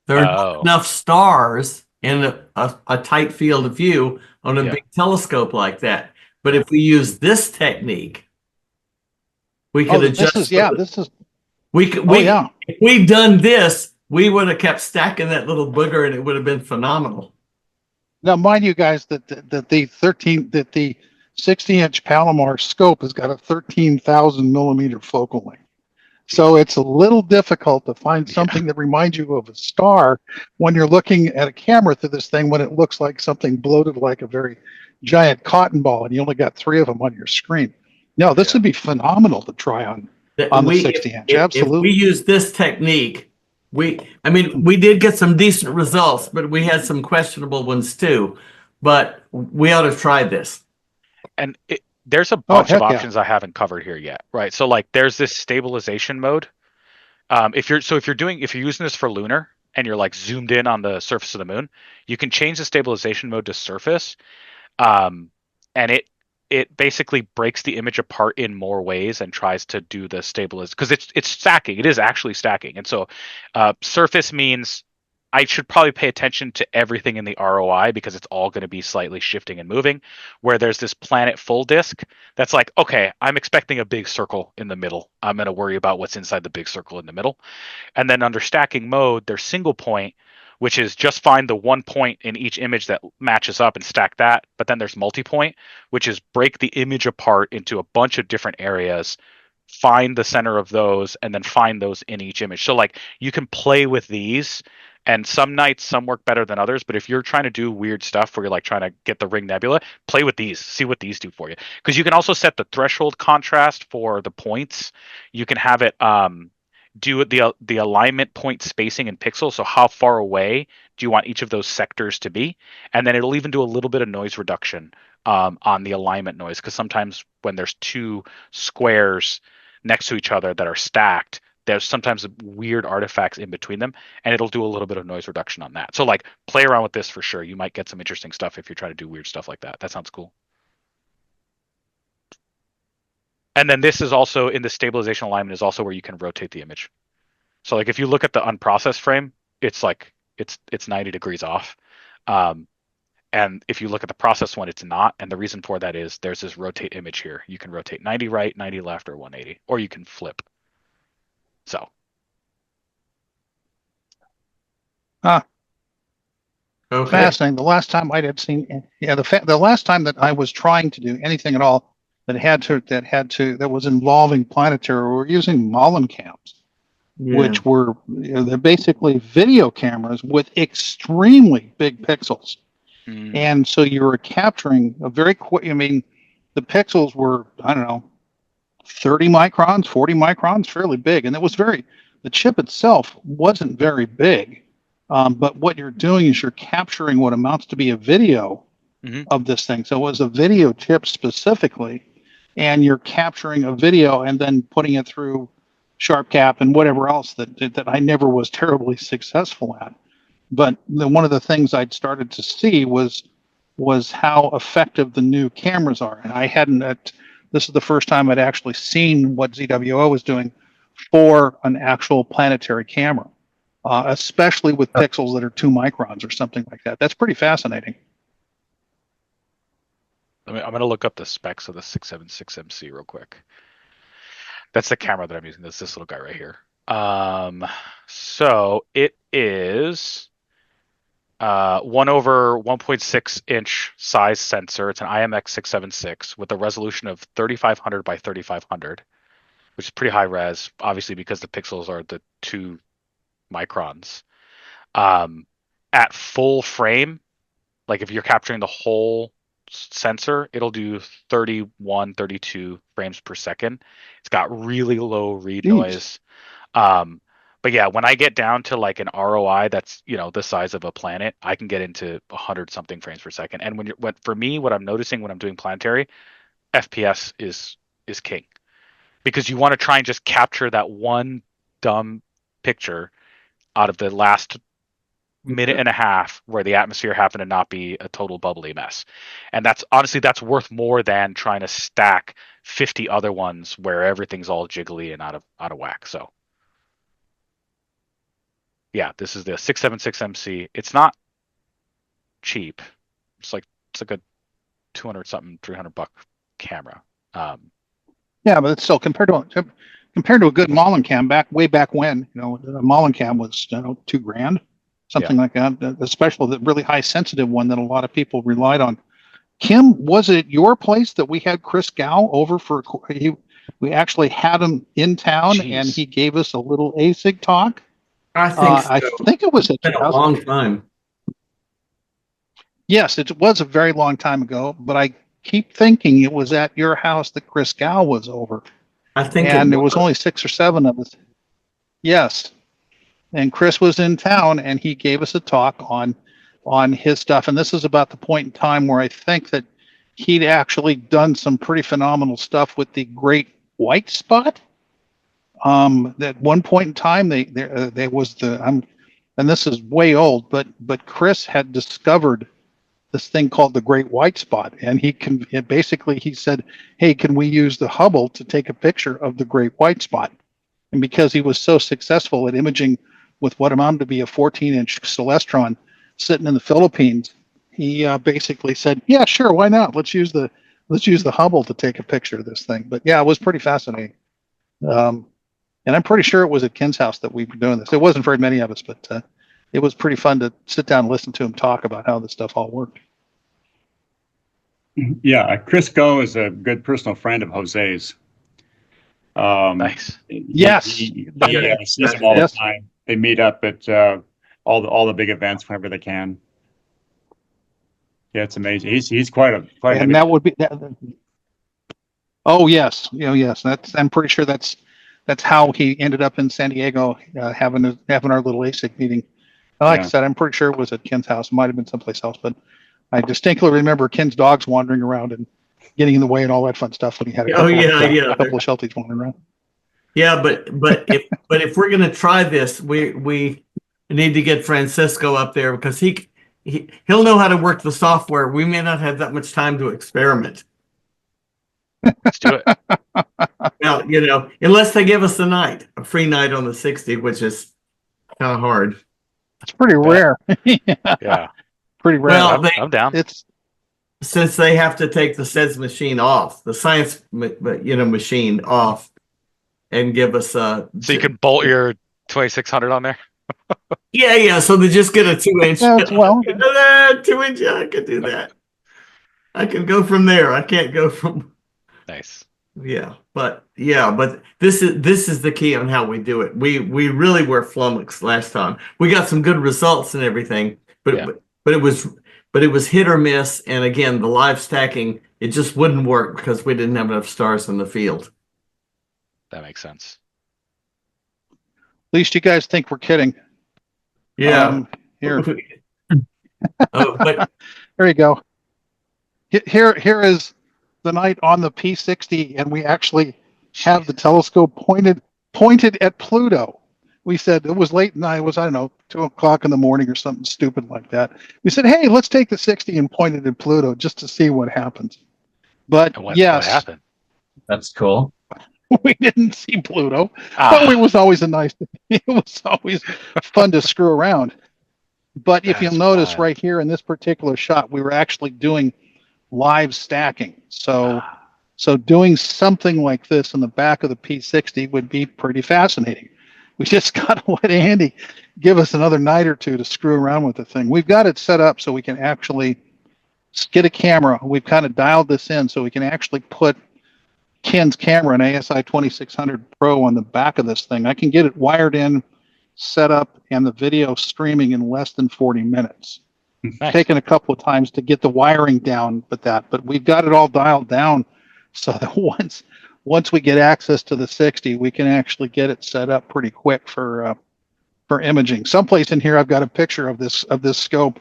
There are not enough stars in a tight field of view on a big telescope like that. But if we use this technique, we could adjust. If we'd done this, we would have kept stacking that little booger, and it would have been phenomenal. Now, mind you guys that the 60-inch Palomar scope has got a 13,000 millimeter focal length. So it's a little difficult to find something that reminds you of a star when you're looking at a camera through this thing when it looks like something bloated like a very giant cotton ball and you only got 3 of them on your screen. No, this would be phenomenal to try on the 60-inch. Absolutely. If we use this technique, we did get some decent results, but we had some questionable ones too. But we ought to try this. And there's a bunch of options I haven't covered here yet, right? So like there's this stabilization mode. If you're using this for lunar and you're like zoomed in on the surface of the moon, you can change the stabilization mode to surface. And it basically breaks the image apart in more ways and tries to do the stabilization because it's stacking. It is actually stacking. And so surface means I should probably pay attention to everything in the ROI because it's all going to be slightly shifting and moving, where there's this planet full disk that's like, okay, I'm expecting a big circle in the middle. I'm going to worry about what's inside the big circle in the middle. And then under stacking mode, there's single point, which is just find the one point in each image that matches up and stack that. But then there's multi-point, which is break the image apart into a bunch of different areas, find the center of those, and then find those in each image. So like you can play with these, and some nights some work better than others. But if you're trying to do weird stuff where you're like trying to get the ring nebula, play with these, see what these do for you. Because you can also set the threshold contrast for the points. You can have it do the alignment point spacing in pixels. So how far away do you want each of those sectors to be? And then it'll even do a little bit of noise reduction on the alignment noise, because sometimes when there's two squares next to each other that are stacked, there's sometimes weird artifacts in between them, and it'll do a little bit of noise reduction on that. So like play around with this for sure. You might get some interesting stuff if you're trying to do weird stuff like that. That sounds cool. And then this is also in the stabilization alignment is also where you can rotate the image. So like if you look at the unprocessed frame, it's like it's 90 degrees off. And if you look at the processed one, it's not. And the reason for that is there's this rotate image here. You can rotate 90 right, 90 left, or 180, or you can flip. So. Okay. Fascinating. The last time I had seen, the last time that I was trying to do anything at all that was involving planetary, we were using Mullen cams, which were they're basically video cameras with extremely big pixels, and so you were capturing a very quick. I mean, the pixels were 30 microns, 40 microns, fairly big, and the chip itself wasn't very big. But what you're doing is you're capturing what amounts to be a video of this thing. So it was a video chip specifically, and you're capturing a video and then putting it through SharpCap and whatever else that I never was terribly successful at. But one of the things I'd started to see was how effective the new cameras are. And this is the first time I'd actually seen what ZWO was doing for an actual planetary camera. Especially with pixels that are 2 microns or something like that. That's pretty fascinating. I'm going to look up the specs of the 676MC real quick. That's the camera that I'm using. That's this little guy right here. So it is 1/1.6 inch size sensor. It's an IMX676 with a resolution of 3500 by 3500, which is pretty high res, obviously because the pixels are the 2 microns. At full frame, like if you're capturing the whole sensor, it'll do 31, 32 frames per second. It's got really low read noise. But yeah, when I get down to like an ROI that's the size of a planet, I can get into 100 something frames per second. And for me, what I'm noticing when I'm doing planetary, FPS is king, because you want to try and just capture that one dumb picture out of the last minute and a half where the atmosphere happened to not be a total bubbly mess. And that's worth more than trying to stack 50 other ones where everything's all jiggly and out of whack. So yeah, this is the 676MC. It's not cheap. It's like a 200 something, $300 camera. Yeah, but it's still compared to a good Mullen cam way back when, a Mullen cam was $2,000, something like that. Especially the really high sensitive one that a lot of people relied on. Kim, was it your place that we had Chris Gow over for? We actually had him in town, and he gave us a little AISIG talk. I think so. I think it was It's been a long time. Yes, it was a very long time ago, but I keep thinking it was at your house that Chris Gow was over. I think there was only 6 or 7 of us. Yes. And Chris was in town, and he gave us a talk on his stuff. And this is about the point in time where I think that he'd actually done some pretty phenomenal stuff with the Great White Spot. At one point in time, there was and this is way old, but Chris had discovered this thing called the Great White Spot, and he said, "Hey, can we use the Hubble to take a picture of the Great White Spot?" And because he was so successful at imaging with what amounted to be a 14-inch Celestron sitting in the Philippines, he basically said, "Yeah, sure, why not? Let's use the Hubble to take a picture of this thing." But yeah, it was pretty fascinating. And I'm pretty sure it was at Ken's house that we were doing this. It wasn't very many of us, but it was pretty fun to sit down and listen to him talk about how this stuff all worked. Yeah, Chris Go is a good personal friend of Jose's. Nice. Yes. He sees him all the time. They meet up at all the big events whenever they can. Yeah, it's amazing. He's quite And heavy. that would be that. Oh yes, yes. I'm pretty sure that's how he ended up in San Diego having our little AISIG meeting. Like I said, I'm pretty sure it was at Ken's house. It might have been someplace else, but I distinctly remember Ken's dogs wandering around and getting in the way and all that fun stuff when he had a couple of Shelties wandering around. Yeah, but if we're gonna try this, we need to get Francisco up there because he'll know how to work the software. We may not have that much time to experiment. Let's do it. Well, unless they give us a free night on the 60, which is kind of hard. It's pretty rare. Yeah. Pretty rare. Well, I'm down. Since they have to take the SEDS machine off, the science machine off, and give us so you can bolt your 2600 on there. Yeah. So they just get a 2-inch. Well, 2-inch. I can do that. I can go from there. I can't go from. Nice. But this is the key on how we do it. We really were flummoxed last time. We got some good results and everything, but it was hit or miss. And again, the live stacking, it just wouldn't work because we didn't have enough stars in the field. That makes sense. At least you guys think we're kidding. Yeah. Here. But there you go. Here is the night on the P60, and we actually have the telescope pointed at Pluto. We said it was late night. It was, I don't know, 2 o'clock in the morning or something stupid like that. We said, hey, let's take the 60 and point it at Pluto just to see what happens. But what happened? That's cool. We didn't see Pluto, but it was always it was always fun to screw around. But if you'll notice right here in this particular shot, we were actually doing live stacking. So doing something like this in the back of the P60 would be pretty fascinating. We just got to let Andy give us another night or two to screw around with the thing. We've got it set up so we can actually get a camera. We've kind of dialed this in so we can actually put Ken's camera, an ASI 2600 Pro, on the back of this thing. I can get it wired in, set up, and the video streaming in less than 40 minutes. Nice. It's taken a couple of times to get the wiring down, but we've got it all dialed down so that once we get access to the 60, we can actually get it set up pretty quick for imaging. Someplace in here, I've got a picture of this scope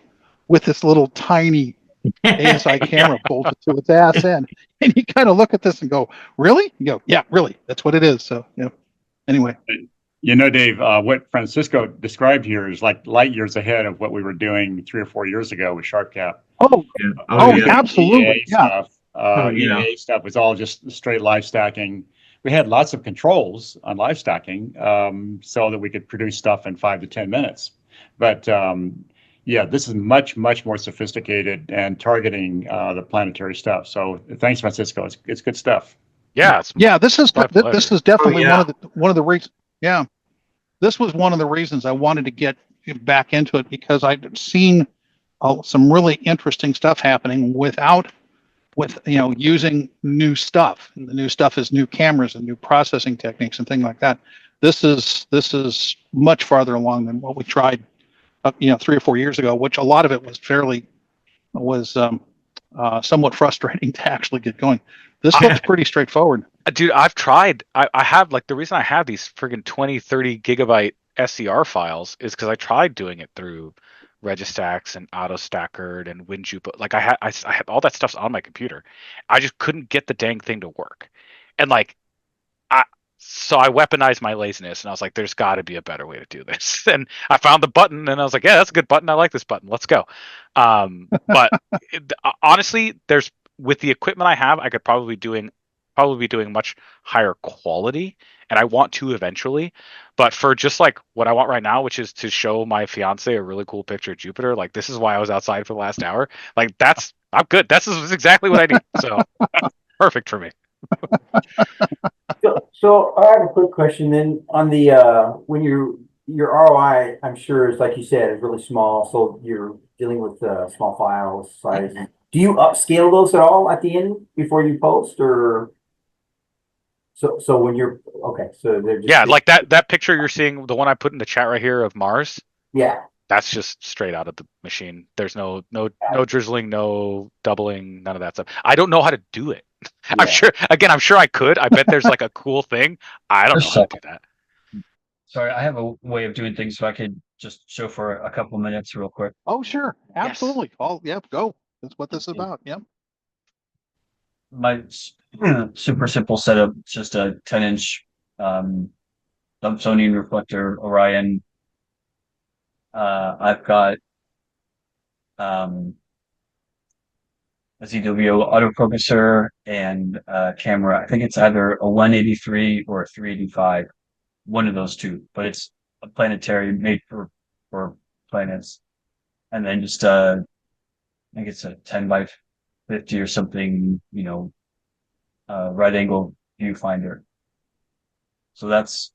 with this little tiny ASI camera bolted to its ass end, and you kind of look at this and go, "Really?" You go, "Yeah, really. That's what it is." So, anyway. Dave, what Francisco described here is like light years ahead of what we were doing 3 or 4 years ago with SharpCap. Absolutely. Stuff. EA stuff was all just straight live stacking. We had lots of controls on live stacking so that we could produce stuff in 5 to 10 minutes. But this is much, much more sophisticated and targeting the planetary stuff. So thanks, Francisco. It's good stuff. Yeah. This is definitely one of the reasons. Yeah, this was one of the reasons I wanted to get back into it, because I'd seen some really interesting stuff happening with using new stuff. And the new stuff is new cameras and new processing techniques and things like that. This is much farther along than what we tried 3 or 4 years ago, which a lot of it was somewhat frustrating to actually get going. This looks pretty straightforward. Dude, I've tried. I have, the reason I have these friggin' 20, 30 gigabyte SCR files is because I tried doing it through Registax and AutoStackered and WinJupo. I had all that stuff on my computer. I just couldn't get the dang thing to work. And so I weaponized my laziness, and I was like, there's got to be a better way to do this. And I found the button, and I was like, yeah, that's a good button. I like this button. Let's go. But honestly, with the equipment I have, I could probably be doing much higher quality, and I want to eventually. But for just what I want right now, which is to show my fiance a really cool picture of Jupiter, this is why I was outside for the last hour. I'm good. This is exactly what I need. So perfect for me. So I have a quick question then on the when you your ROI, I'm sure, is like you said, is really small. So you're dealing with small files size. Do you upscale those at all at the end before you post, or so when you're okay? So they're just Yeah, like that picture you're seeing, the one I put in the chat right here of Mars. yeah. That's just straight out of the machine. There's no drizzling, no doubling, none of that stuff. I don't know how to do it. I'm sure I could. I bet there's like a cool thing. I don't know how to do that. Sorry, I have a way of doing things so I could just show for a couple minutes real quick. Oh, sure. Absolutely. Yep, go. That's what this is about. Yep. My super simple setup, it's just a 10-inch Thomsonian reflector Orion. I've got a ZWO autofocuser and a camera. I think it's either a 183 or a 385, one of those two, but it's a planetary made for planets. And then just I think it's a 10 by 50 or something, right angle viewfinder. So that's,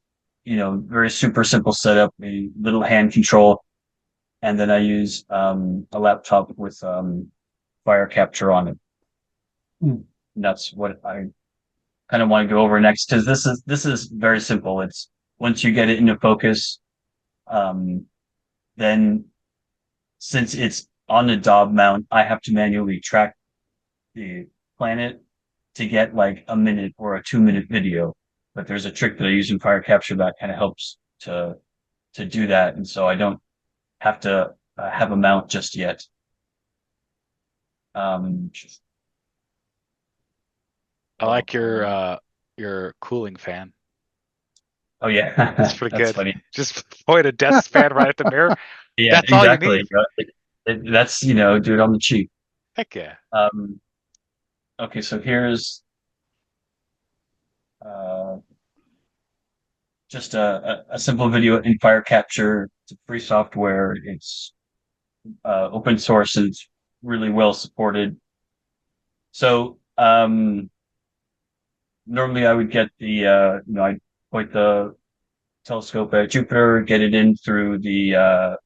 very super simple setup, a little hand control. And then I use a laptop with fire capture on it. And that's what I kind of want to go over next, because this is very simple. It's once you get it into focus, then since it's on the Dob mount, I have to manually track the planet to get like a minute or a 2-minute video. But there's a trick that I use in Fire Capture that kind of helps to do that, and so I don't have to have a mount just yet. I like your cooling fan. Oh yeah, That's pretty that's good. funny. Just point a desk fan right at the mirror. Yeah, That's all you exactly. need. That's do it on the cheap. Heck yeah. Okay, so here's uh, just a simple video in Fire Capture. It's a free software. It's open source and it's really well supported. So normally I would get the I'd point the telescope at Jupiter, get it in through the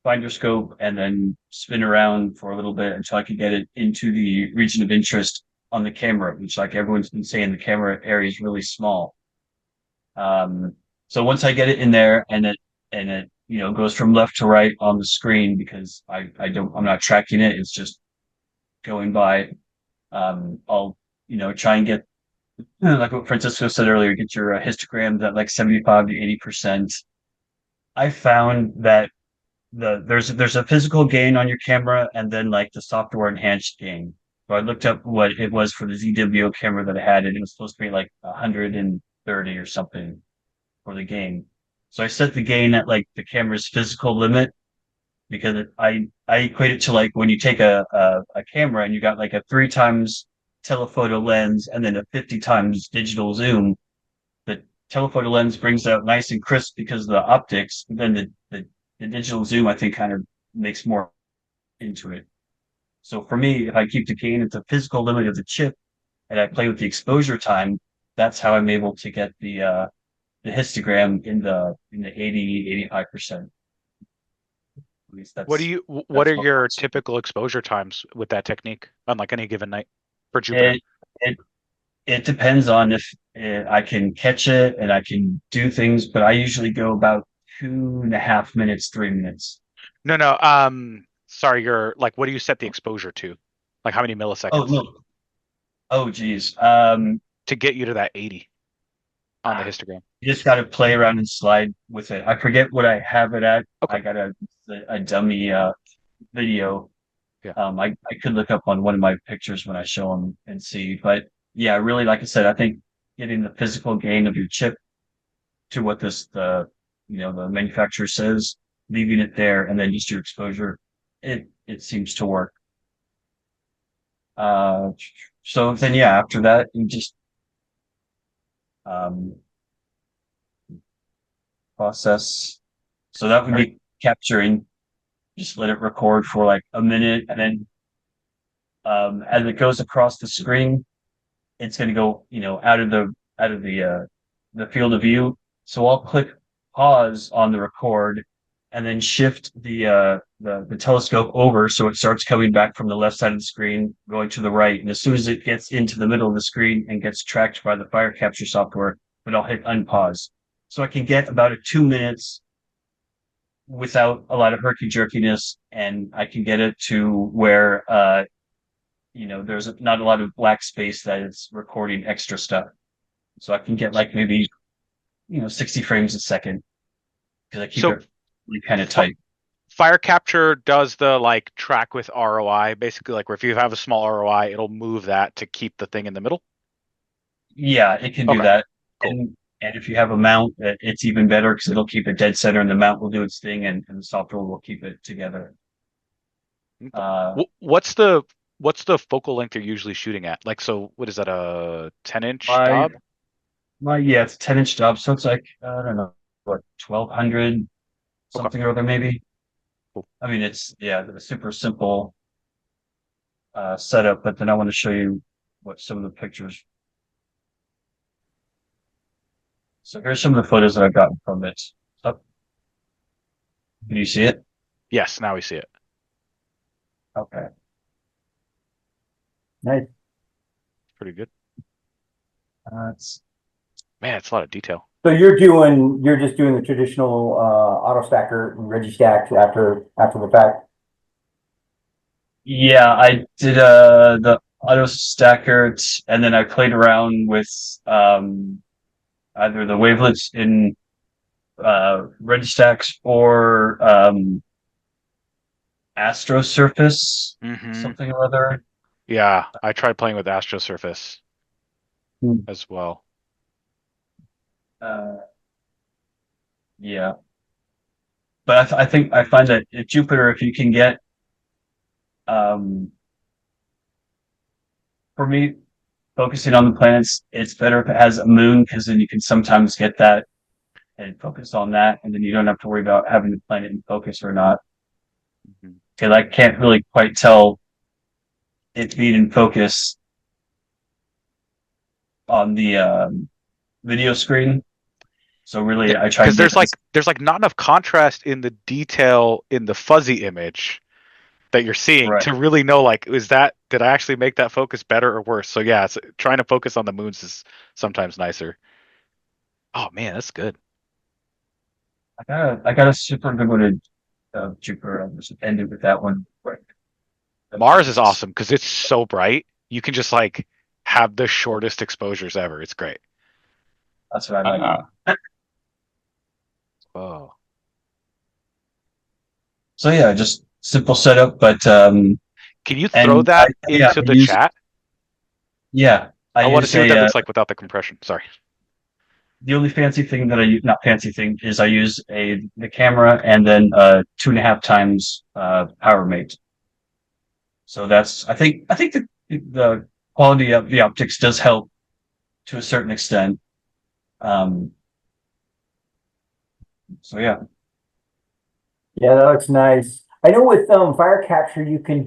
finder scope, and then spin around for a little bit until I could get it into the region of interest on the camera, which, like everyone's been saying, the camera area is really small. So once I get it in there and it goes from left to right on the screen, because I'm not tracking it, it's just going by. I'll try and get, like what Francisco said earlier, get your histograms at like 75 to 80%. I found that there's a physical gain on your camera and then like the software enhanced gain. So I looked up what it was for the ZWO camera that I had, and it was supposed to be like 130 or something for the gain. So I set the gain at like the camera's physical limit, because I equate it to like when you take a camera and you got like a 3 times telephoto lens and then a 50 times digital zoom. The telephoto lens brings out nice and crisp because of the optics. But then the digital zoom, I think, kind of makes more into it. So for me, if I keep the gain at the physical limit of the chip and I play with the exposure time, that's how I'm able to get the histogram in the 80-85%. At least what are your typical exposure times with that technique on like any given night for Jupiter? It depends on if I can catch it and I can do things, but I usually go about 2.5 minutes, 3 minutes. No. Sorry, you're like, what do you set the exposure to? Like how many milliseconds? Oh no. Oh geez. To get you to that 80 on the histogram. You just got to play around and slide with it. I forget what I have it at. Okay. I got a dummy video. Yeah. I could look up on one of my pictures when I show them and see. But yeah, really, like I said, I think getting the physical gain of your chip to what the manufacturer says, leaving it there, and then just your exposure, it seems to work. So then yeah, after that you just process. So that would be capturing. Just let it record for like a minute, and then as it goes across the screen, it's going to go out of the field of view. So I'll click pause on the record and then shift the telescope over so it starts coming back from the left side of the screen, going to the right. And as soon as it gets into the middle of the screen and gets tracked by the fire capture software, then I'll hit unpause. So I can get about 2 minutes without a lot of herky jerkiness, and I can get it to where there's not a lot of black space that it's recording extra stuff. So I can get like maybe 60 frames a second because I keep it really kind of tight. Fire capture does the like track with ROI, basically like where if you have a small ROI, it'll move that to keep the thing in the middle. Yeah, it can do that. Cool. And if you have a mount, it's even better because it'll keep it dead center and the mount will do its thing and the software will keep it together. What's the focal length you're usually shooting at? Like, so what is that, a 10-inch job? Yeah, it's a 10-inch job. So it's like, I don't know, what, 1200 something or other maybe. Cool. I mean, it's a super simple setup, but then I want to show you what some of the pictures. So here's some of the photos that I've gotten from it. Can you see it? Yes, now we see it. Okay. Nice. Pretty good. It's a lot of detail. So you're just doing the traditional auto stacker and Registack after the fact. Yeah, I did the auto stacker, and then I played around with either the wavelets in Registacks or Astro Surface, something or other. Yeah, I tried playing with Astro Surface as well. Yeah, but I find that at Jupiter, if you can get, for me, focusing on the planets, it's better if it has a moon because then you can sometimes get that and focus on that, and then you don't have to worry about having the planet in focus or not. Because I can't really quite tell it being in focus on the video screen. So really, I try because there's not enough contrast in the detail in the fuzzy image that you're seeing to really know like did I actually make that focus better or worse? So yeah, it's trying to focus on the moons is sometimes nicer. Oh man, that's good. I got a super good one of Jupiter. I'll just end it with that one. Mars is awesome because it's so bright. You can just like have the shortest exposures ever. It's great. That's what I like. Oh. So yeah, just simple setup, but can you throw that into the chat? Yeah, I want to see what that looks like without the compression. Sorry. The only fancy thing that I use, not fancy thing, is I use the camera and then 2.5 times power mate. So that's I think the quality of the optics does help to a certain extent. So yeah. Yeah, that looks nice. I know with fire capture you can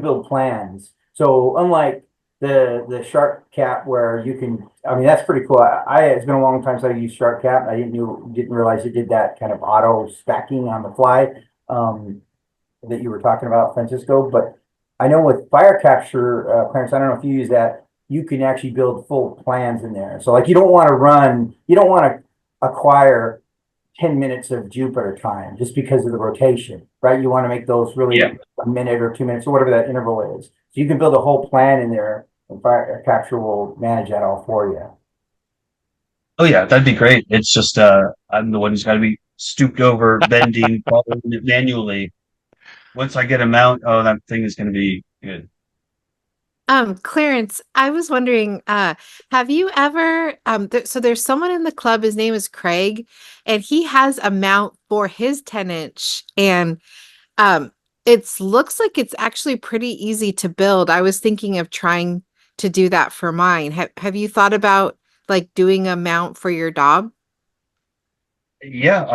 build plans. So unlike the shark cap where you can, I mean that's pretty cool. It's been a long time since I used shark cap. I didn't realize it did that kind of auto stacking on the fly that you were talking about, Francisco. But I know with fire capture, Clarence, I don't know if you use that. You can actually build full plans in there. So like you don't want to acquire 10 minutes of Jupiter time just because of the rotation, right? You want to make those really a minute or 2 minutes or whatever that interval is. So you can build a whole plan in there and fire capture will manage that all for you. Oh yeah, that'd be great. It's just I'm the one who's got to be stooped over, bending, following it manually. Once I get a mount, that thing is going to be good. Clarence, I was wondering, have you ever, so there's someone in the club, his name is Craig, and he has a mount for his 10-inch, and it looks like it's actually pretty easy to build. I was thinking of trying to do that for mine. Have you thought about like doing a mount for your Dob? Yeah,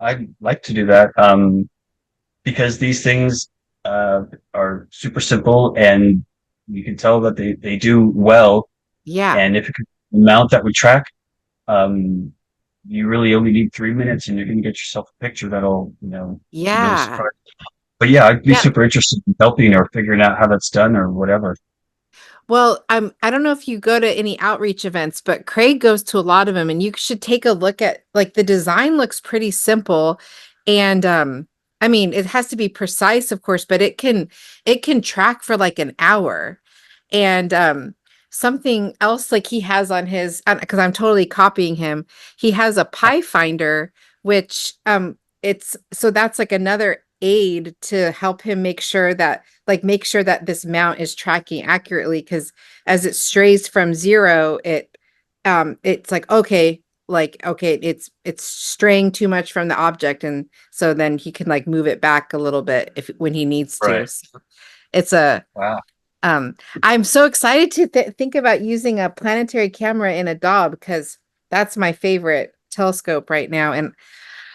I'd like to do that. Because these things are super simple and you can tell that they do well. Yeah. And if it could mount that would track, you really only need 3 minutes and you're going to get yourself a picture that'll, really Yeah. surprise. But yeah, I'd be Yeah. super interested in helping or figuring out how that's done or whatever. Well, I don't know if you go to any outreach events, but Craig goes to a lot of them, and you should take a look at, like, the design looks pretty simple. And I mean, it has to be precise, of course, but it can track for like an hour. And something else like he has on his, because I'm totally copying him, he has a pie finder, which it's, so that's like another aid to help him make sure that this mount is tracking accurately, because as it strays from 0, it's like okay, it's straying too much from the object, and so then he can like move it back a little bit if when he needs to. Right. So it's a Wow. I'm so excited to think about using a planetary camera in a Dob, because that's my favorite telescope right now, and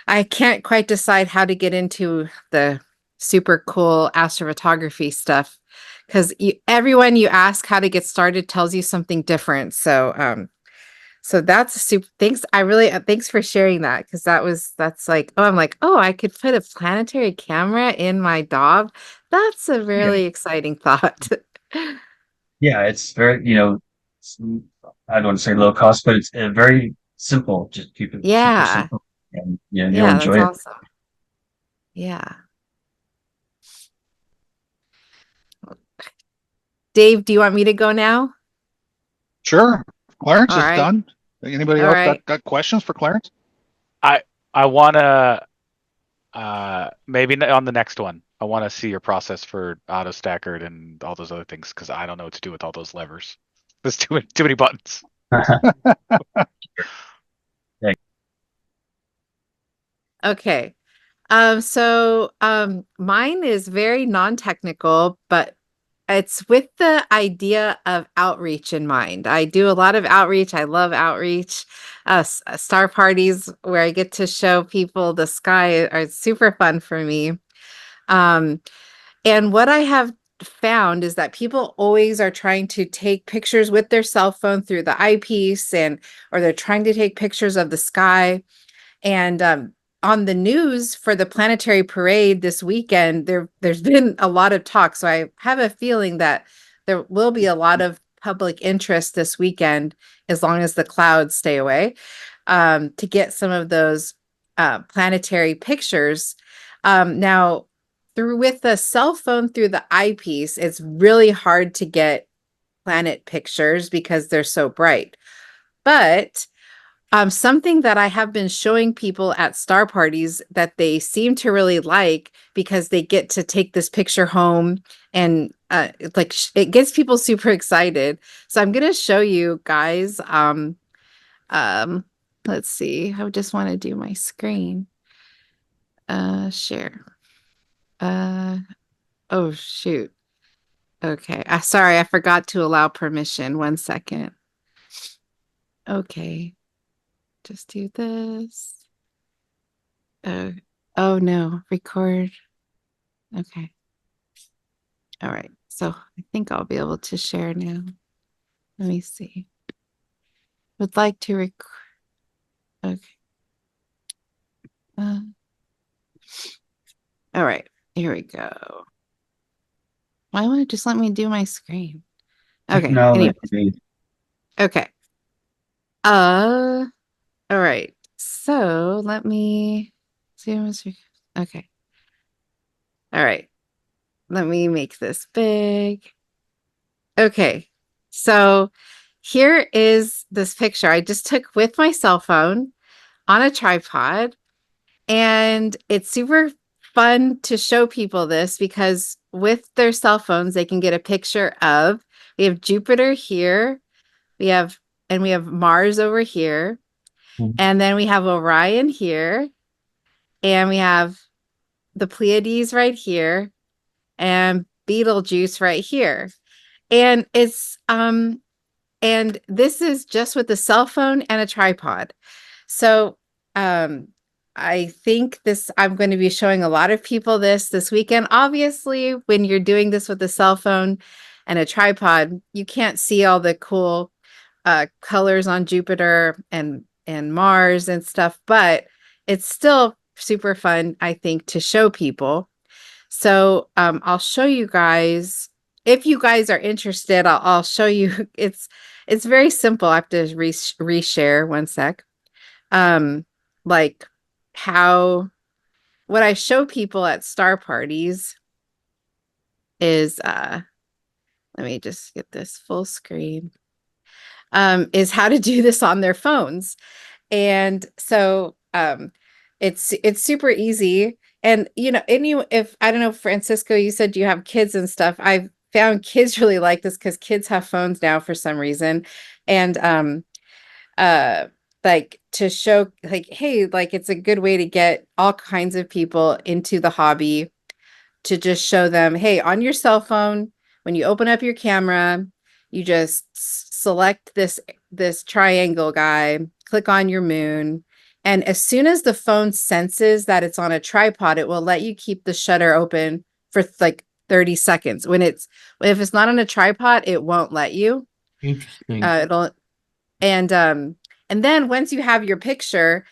I can't quite decide how to get into the super cool astrophotography stuff, because everyone you ask how to get started tells you something different. So that's a super thanks. I really thanks for sharing that, because that's like, oh, I'm like, oh, I could put a planetary camera in my Dob. That's a really exciting thought. Yeah, it's very, I don't want to say low cost, but it's very simple. Just keep it super Yeah. simple, and you'll Yeah, that's enjoy it. awesome. Yeah. Dave, do you want me to go now? Sure. Clarence All is right. done. Anybody All else right. got questions for Clarence? I want to maybe on the next one. I want to see your process for auto stackered and all those other things, because I don't know what to do with all those levers. There's too many buttons. Okay. Mine is very non-technical, but it's with the idea of outreach in mind. I do a lot of outreach. I love outreach. Star parties where I get to show people the sky are super fun for me. And what I have found is that people always are trying to take pictures with their cell phone through the eyepiece, or they're trying to take pictures of the sky. And on the news for the planetary parade this weekend, there's been a lot of talk. So I have a feeling that there will be a lot of public interest this weekend, as long as the clouds stay away, to get some of those planetary pictures. Now, with the cell phone through the eyepiece, it's really hard to get planet pictures because they're so bright. But something that I have been showing people at star parties that they seem to really like, because they get to take this picture home, and it gets people super excited. So I'm gonna show you guys. Let's see. I just want to do my screen. Share. Oh shoot. Okay. Sorry, I forgot to allow permission. 1 second. Okay. Just do this. Oh no, record. Okay. All right. So I think I'll be able to share now. Let me see. Would like to record. Okay. All right. Here we go. Why won't it just let me do my screen? Okay. Anyway. Okay. All right. So let me see. Okay. All right. Let me make this big. Okay. So here is this picture I just took with my cell phone on a tripod. And it's super fun to show people this, because with their cell phones, they can get a picture of, we have Jupiter here. We have Mars over here. And then we have Orion here. And we have the Pleiades right here, and Betelgeuse right here. And and this is just with a cell phone and a tripod. So I think I'm going to be showing a lot of people this weekend. Obviously, when you're doing this with a cell phone and a tripod, you can't see all the cool colors on Jupiter and and Mars and stuff, but it's still super fun, I think, to show people. So I'll show you guys. If you guys are interested, I'll show you. It's very simple. I have to reshare one sec. Like how what I show people at star parties is let me just get this full screen. Is how to do this on their phones. And so it's super easy. And if I don't know, Francisco, you said you have kids and stuff. I've found kids really like this because kids have phones now for some reason. And like to show like, hey, like it's a good way to get all kinds of people into the hobby, to just show them, hey, on your cell phone, when you open up your camera, you just select this triangle guy, click on your moon, and as soon as the phone senses that it's on a tripod, it will let you keep the shutter open for like 30 seconds. If it's not on a tripod, it won't let you. Interesting. And then once you have your picture,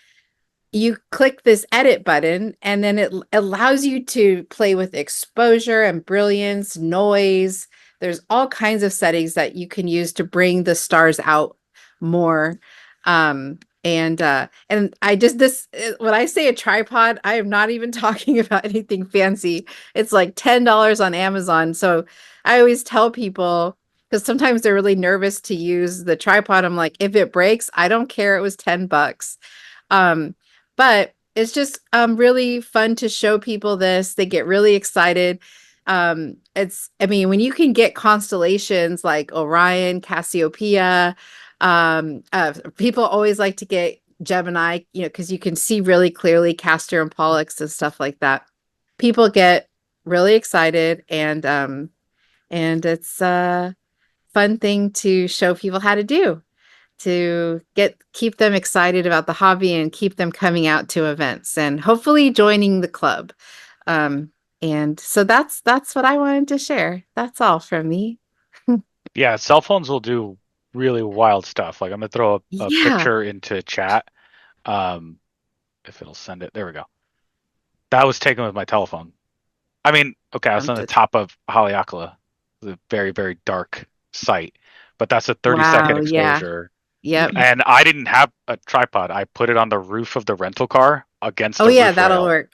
you click this edit button, and then it allows you to play with exposure and brilliance, noise. There's all kinds of settings that you can use to bring the stars out more. And I just when I say a tripod, I am not even talking about anything fancy. It's like $10 on Amazon. So I always tell people, because sometimes they're really nervous to use the tripod. I'm like, if it breaks, I don't care. It was $10. But it's just really fun to show people this. They get really excited. I mean, when you can get constellations like Orion, Cassiopeia, people always like to get Gemini, because you can see really clearly Castor and Pollux and stuff like that. People get really excited, and it's a fun thing to show people how to do, to keep them excited about the hobby and keep them coming out to events and hopefully joining the club. And so that's what I wanted to share. That's all from me. Yeah, cell phones will do really wild stuff. Like I'm gonna throw a Yeah. picture into chat. If it'll send it. There we go. That was taken with my telephone. I mean, okay, I was on the top of Haleakala, the very, very dark site, but that's a 30-second Wow, yeah. exposure. Yep. And I didn't have a tripod. I put it on the roof of the rental car against Oh the yeah, roof that'll rail. work.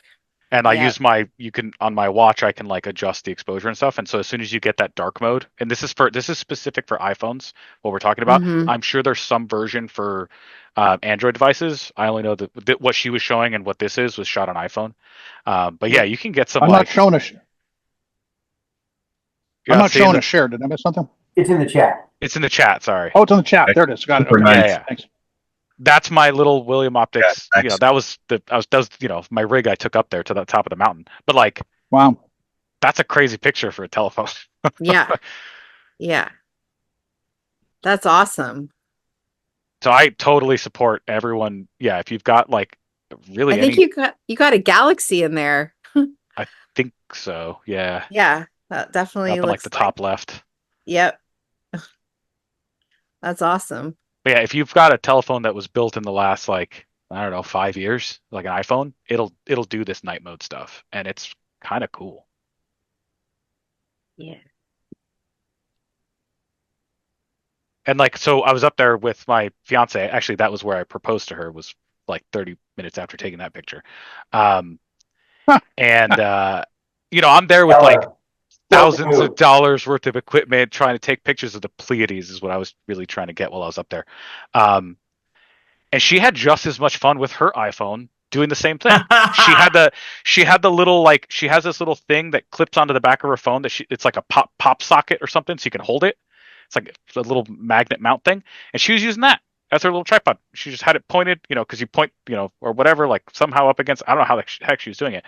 And I Yep. use on my watch, I can like adjust the exposure and stuff. And so as soon as you get that dark mode, and this is specific for iPhones, what we're talking about. Mhm. I'm sure there's some version for Android devices. I only know that what she was showing and what this was shot on iPhone. But yeah, you can get some I'm not showing a I'm not showing a share. Did I miss something? It's in the chat. It's in the chat. Sorry. Oh, it's in the chat. There it is. Got it. Super Okay. nice. Yeah. Thanks. That's my little William Optics. Yeah, That was my rig I took up there to the top of the mountain. But like, Wow. that's a crazy picture for a telephone. Yeah. Yeah. That's awesome. So I totally support everyone. Yeah, if you've got like really I think you got a galaxy in there. I think so. Yeah. Yeah, that definitely Up in like looks the top left. Yep. That's awesome. But yeah, if you've got a telephone that was built in the last like, I don't know, 5 years, like an iPhone, it'll do this night mode stuff, and it's kind of cool. Yeah. And like, so I was up there with my fiance. Actually, that was where I proposed to her, was like 30 minutes after taking that picture. And I'm there with like thousands of dollars worth of equipment, trying to take pictures of the Pleiades is what I was really trying to get while I was up there. And she had just as much fun with her iPhone doing the same thing. she had the little, like, she has this little thing that clips onto the back of her phone it's like a pop socket or something, so you can hold it. It's like a little magnet mount thing, and she was using that as her little tripod. She just had it pointed, because you point, or whatever, like somehow up against. I don't know how the heck she was doing it,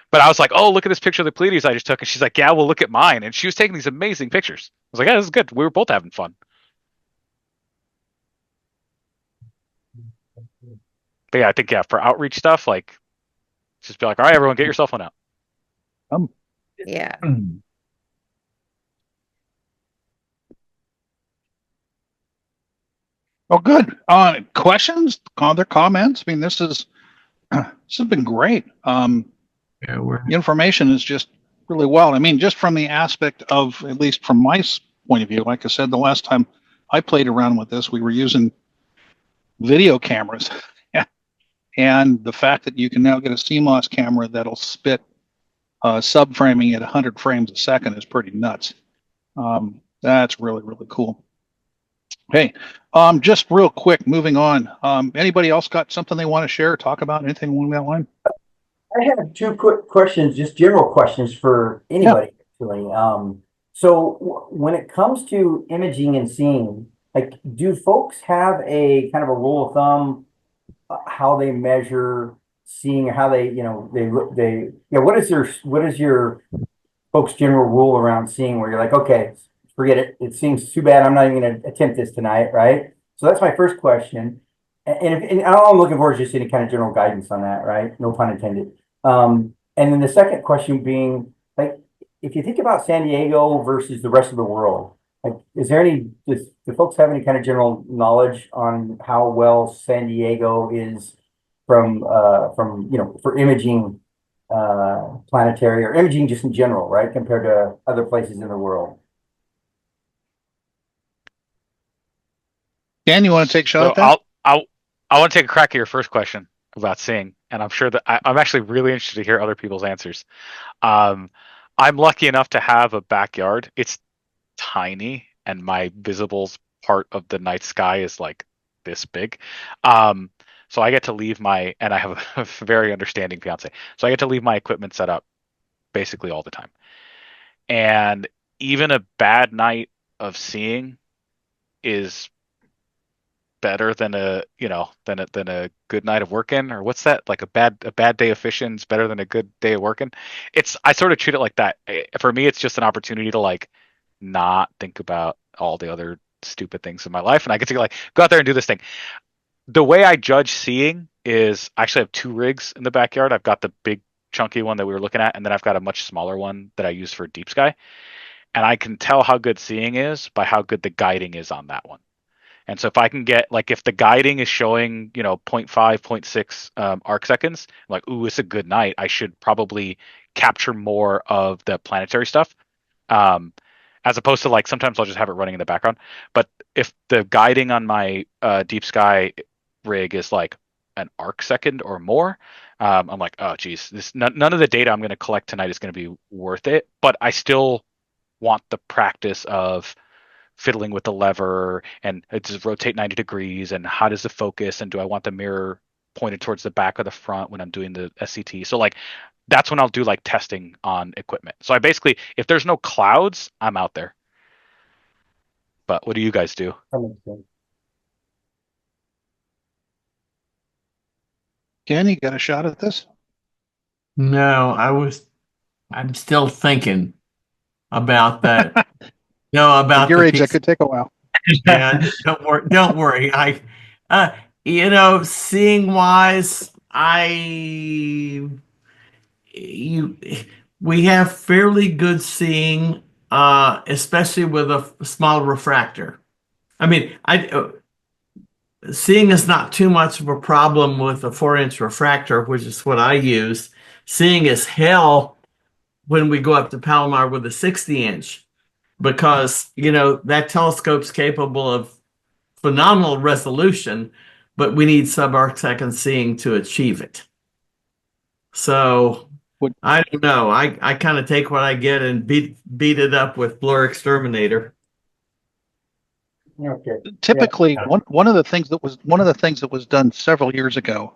but I was like, "Oh, look at this picture of the Pleiades I just took," and she's like, "Yeah, well, look at mine," and she was taking these amazing pictures. I was like, "Yeah, this is good. We were both having fun." But yeah, I think for outreach stuff, like, just be like, "All right, everyone, get your cell phone out." Yeah. Oh, good. Questions, other comments? I mean, this has been great. Yeah, we're The information is just really well. I mean, just from the aspect of, at least from my point of view, like I said, the last time I played around with this, we were using video cameras. And the fact that you can now get a CMOS camera that'll spit subframing at 100 frames a second is pretty nuts. That's really, really cool. Okay, just real quick, moving on. Anybody else got something they want to share or talk about? Anything along that line? I have two quick questions, just general questions for anybody, actually. So when it comes to imaging and seeing, like, do folks have a kind of a rule of thumb how they measure seeing, or how they, what is your folks' general rule around seeing, where you're like, okay, forget it. It seems too bad. I'm not even going to attempt this tonight, right? So that's my first question. And all I'm looking for is just any kind of general guidance on that, right? No pun intended. And then the second question being, like, if you think about San Diego versus the rest of the world, like, is there do folks have any kind of general knowledge on how well San Diego is from for imaging, planetary or imaging just in general, right, compared to other places in the world? Dan, you want to take a shot So at that? I want to take a crack at your first question about seeing, and I'm sure that I'm actually really interested to hear other people's answers. I'm lucky enough to have a backyard. It's tiny, and my visible part of the night sky is like this big. So I get to leave and I have a very understanding fiance. So I get to leave my equipment set up basically all the time. And even a bad night of seeing is better than a good night of working, or what's that, like a bad day of fishing is better than a good day of working. I sort of treat it like that. For me, it's just an opportunity to like not think about all the other stupid things in my life, and I get to like go out there and do this thing. The way I judge seeing is I actually have two rigs in the backyard. I've got the big chunky one that we were looking at, and then I've got a much smaller one that I use for deep sky, and I can tell how good seeing is by how good the guiding is on that one. And so if I can get, like, if the guiding is showing, 0.5, 0.6 arc seconds, I'm like, ooh, it's a good night. I should probably capture more of the planetary stuff. As opposed to, like, sometimes I'll just have it running in the background. But if the guiding on my deep sky rig is like an arc second or more, I'm like, oh geez, none of the data I'm going to collect tonight is going to be worth it. But I still want the practice of fiddling with the lever, and does it rotate 90 degrees, and how does the focus, and do I want the mirror pointed towards the back or the front when I'm doing the SCT. So like that's when I'll do like testing on equipment. So I basically, if there's no clouds, I'm out there. But what do you guys do? That makes sense. Dan, you got a shot at this? No, I'm still thinking about that. No, At about your the age, that piece. could take a while. Yeah, don't worry. Seeing wise, we have fairly good seeing, especially with a small refractor. I mean, seeing is not too much of a problem with a 4-inch refractor, which is what I use. Seeing is hell when we go up to Palomar with a 60-inch, because that telescope's capable of phenomenal resolution, but we need sub-arc second seeing to achieve it. So I don't know. I kind of take what I get and beat it up with Blur Exterminator. Okay. Typically, Yeah. one of the things that was done several years ago,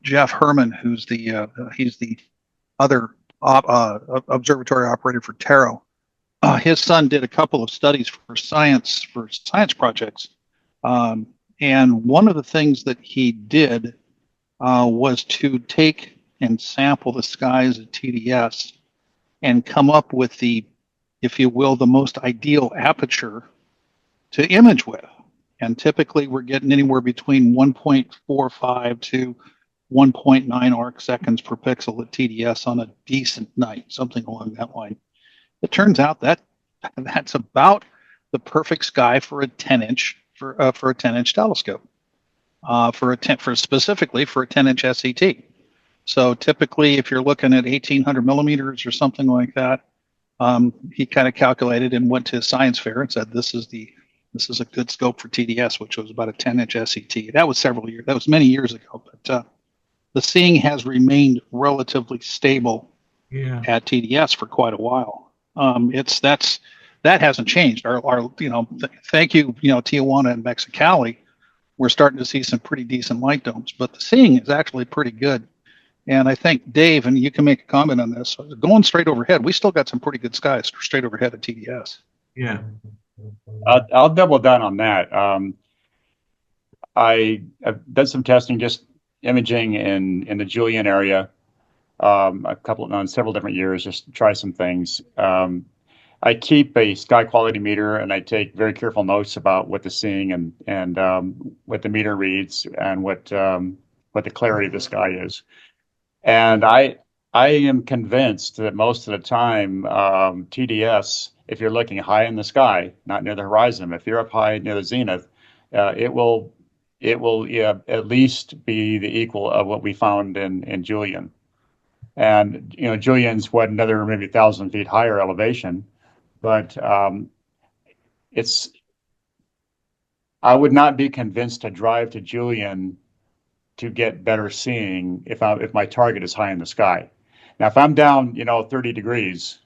Jeff Herman, he's the other observatory operator for Tarot. His son did a couple of studies for science projects, and one of the things that he did was to take and sample the skies at TDS and come up with the, if you will, the most ideal aperture to image with. And typically we're getting anywhere between 1.45 to 1.9 arc seconds per pixel at TDS on a decent night, something along that line. It turns out that that's about the perfect sky for a 10-inch for a 10-inch telescope, specifically for a 10-inch SET. So typically, if you're looking at 1800 millimeters or something like that, he kind of calculated and went to science fair and said, this is a good scope for TDS, which was about a 10-inch SET. That was many years ago, but the seeing has remained relatively stable at TDS for quite a while. That hasn't changed. Thank you, Tijuana and Mexicali, we're starting to see some pretty decent light domes, but the seeing is actually pretty good. And I think Dave, and you can make a comment on this, going straight overhead, we still got some pretty good skies straight overhead at TDS. Yeah. I'll double down on that. I've done some testing, just imaging in the Julian area, on several different years, just to try some things. I keep a sky quality meter, and I take very careful notes about what the seeing and what the meter reads and what the clarity of the sky is. And I am convinced that most of the time, TDS, if you're looking high in the sky, not near the horizon, if you're up high near the zenith, it will at least be the equal of what we found in Julian. And Julian's another maybe 1,000 feet higher elevation, but I would not be convinced to drive to Julian to get better seeing if my target is high in the sky. Now, if I'm down, 30 degrees,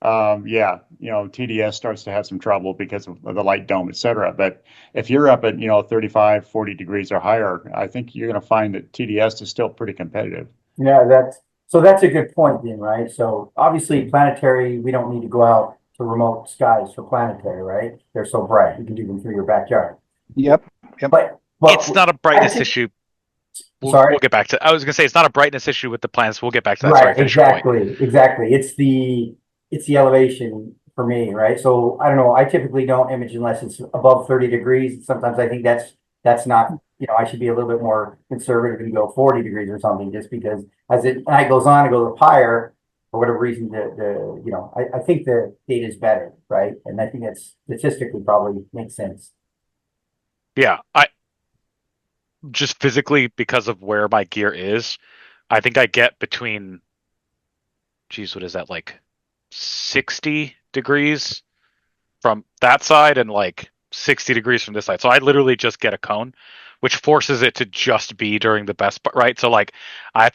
TDS starts to have some trouble because of the light dome, et cetera. But if you're up at, 35, 40 degrees or higher, I think you're going to find that TDS is still pretty competitive. Yeah, that's a good point then, right? So obviously planetary, we don't need to go out to remote skies for planetary, right? They're so bright. You can do them through your backyard. Yep. But it's not a brightness issue. We'll get back to. I was going to say it's not a brightness issue with the planets. We'll get back to that. Right, exactly. It's the elevation for me, right? So I don't know. I typically don't image unless it's above 30 degrees. Sometimes I think that's not. I should be a little bit more conservative and go 40 degrees or something, just because as night goes on, it goes up higher for whatever reason. I think the data is better, right? And I think that's statistically probably makes sense. Yeah, I just physically, because of where my gear is, I think I get between, what is that, like 60 degrees from that side and like 60 degrees from this side. So I literally just get a cone, which forces it to just be during the best part, right? So like I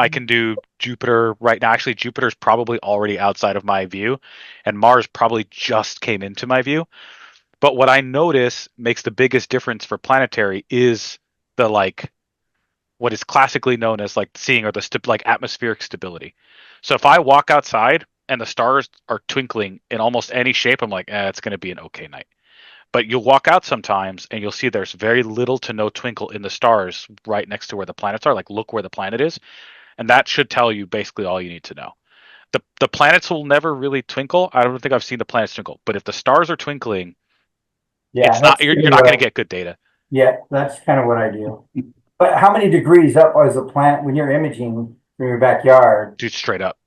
can do Jupiter right now. Actually, Jupiter's probably already outside of my view, and Mars probably just came into my view. But what I notice makes the biggest difference for planetary is the what is classically known as seeing, or the atmospheric stability. So if I walk outside and the stars are twinkling in almost any shape, I'm like, it's going to be an okay night. But you'll walk out sometimes and you'll see there's very little to no twinkle in the stars right next to where the planets are. Like, look where the planet is. And that should tell you basically all you need to know. The planets will never really twinkle. I don't think I've seen the planets twinkle. But if the stars are twinkling, yeah, you're not going to get good data. Yeah, that's kind of what I do. But how many degrees up is a planet when you're imaging from your backyard? Dude, straight up.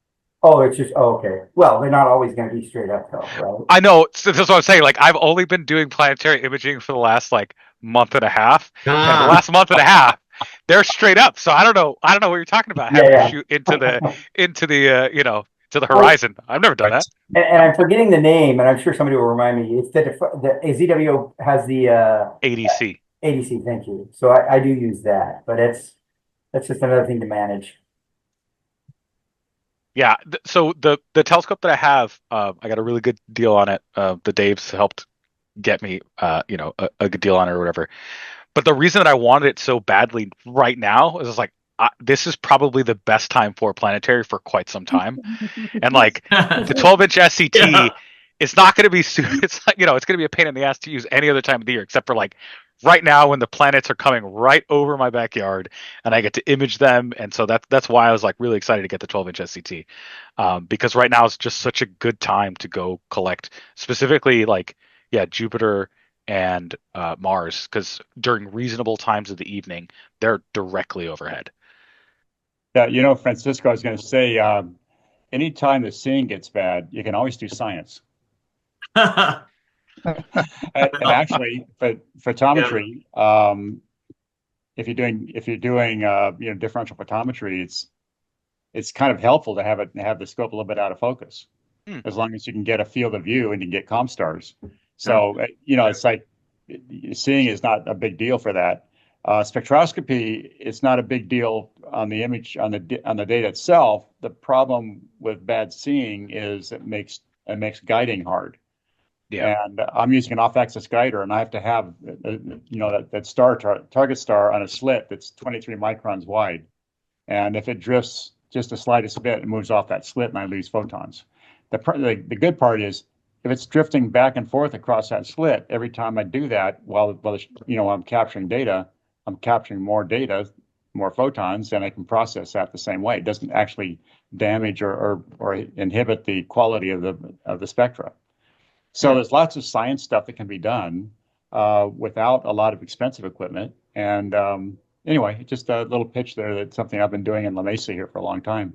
Oh, it's just okay. Well, they're not always going to be straight up, though, right? I know. That's what I'm saying. I've only been doing planetary imaging for the last month and a half. And the last month and a half, they're straight up. So I don't know what you're talking about. Having to shoot into the to the horizon. I've never done that. And I'm forgetting the name, and I'm sure somebody will remind me. It's the ZWO has the ADC. ADC, thank you. So I do use that, but that's just another thing to manage. Yeah. So the telescope that I have, I got a really good deal on it. The Daves helped get me, a good deal on it or whatever. But the reason that I wanted it so badly right now is this is probably the best time for planetary for quite some time. And the 12-inch SCT, it's not going to be, it's it's going to be a pain in the ass to use any other time of the year, except for right now when the planets are coming right over my backyard and I get to image them. And so that's why I was really excited to get the 12-inch SCT, because right now it's just such a good time to go collect specifically Jupiter and Mars, because during reasonable times of the evening, they're directly overhead. Yeah, Francisco, I was going to say, anytime the seeing gets bad, you can always do science. And actually, for photometry, if you're doing differential photometry, it's kind of helpful to have the scope a little bit out of focus, as long as you can get a field of view and you get comp stars. So it's like seeing is not a big deal for that. Spectroscopy is not a big deal on the image on the data itself. The problem with bad seeing is it makes guiding hard. Yeah. And I'm using an off-axis guider, and I have to have that target star on a slit that's 23 microns wide. And if it drifts just the slightest bit, it moves off that slit, and I lose photons. The good part is if it's drifting back and forth across that slit, every time I do that, while I'm capturing data, I'm capturing more data, more photons, and I can process that the same way. It doesn't actually damage or inhibit the quality of the spectra. So there's lots of science stuff that can be done without a lot of expensive equipment. And anyway, just a little pitch there. That's something I've been doing in La Mesa here for a long time.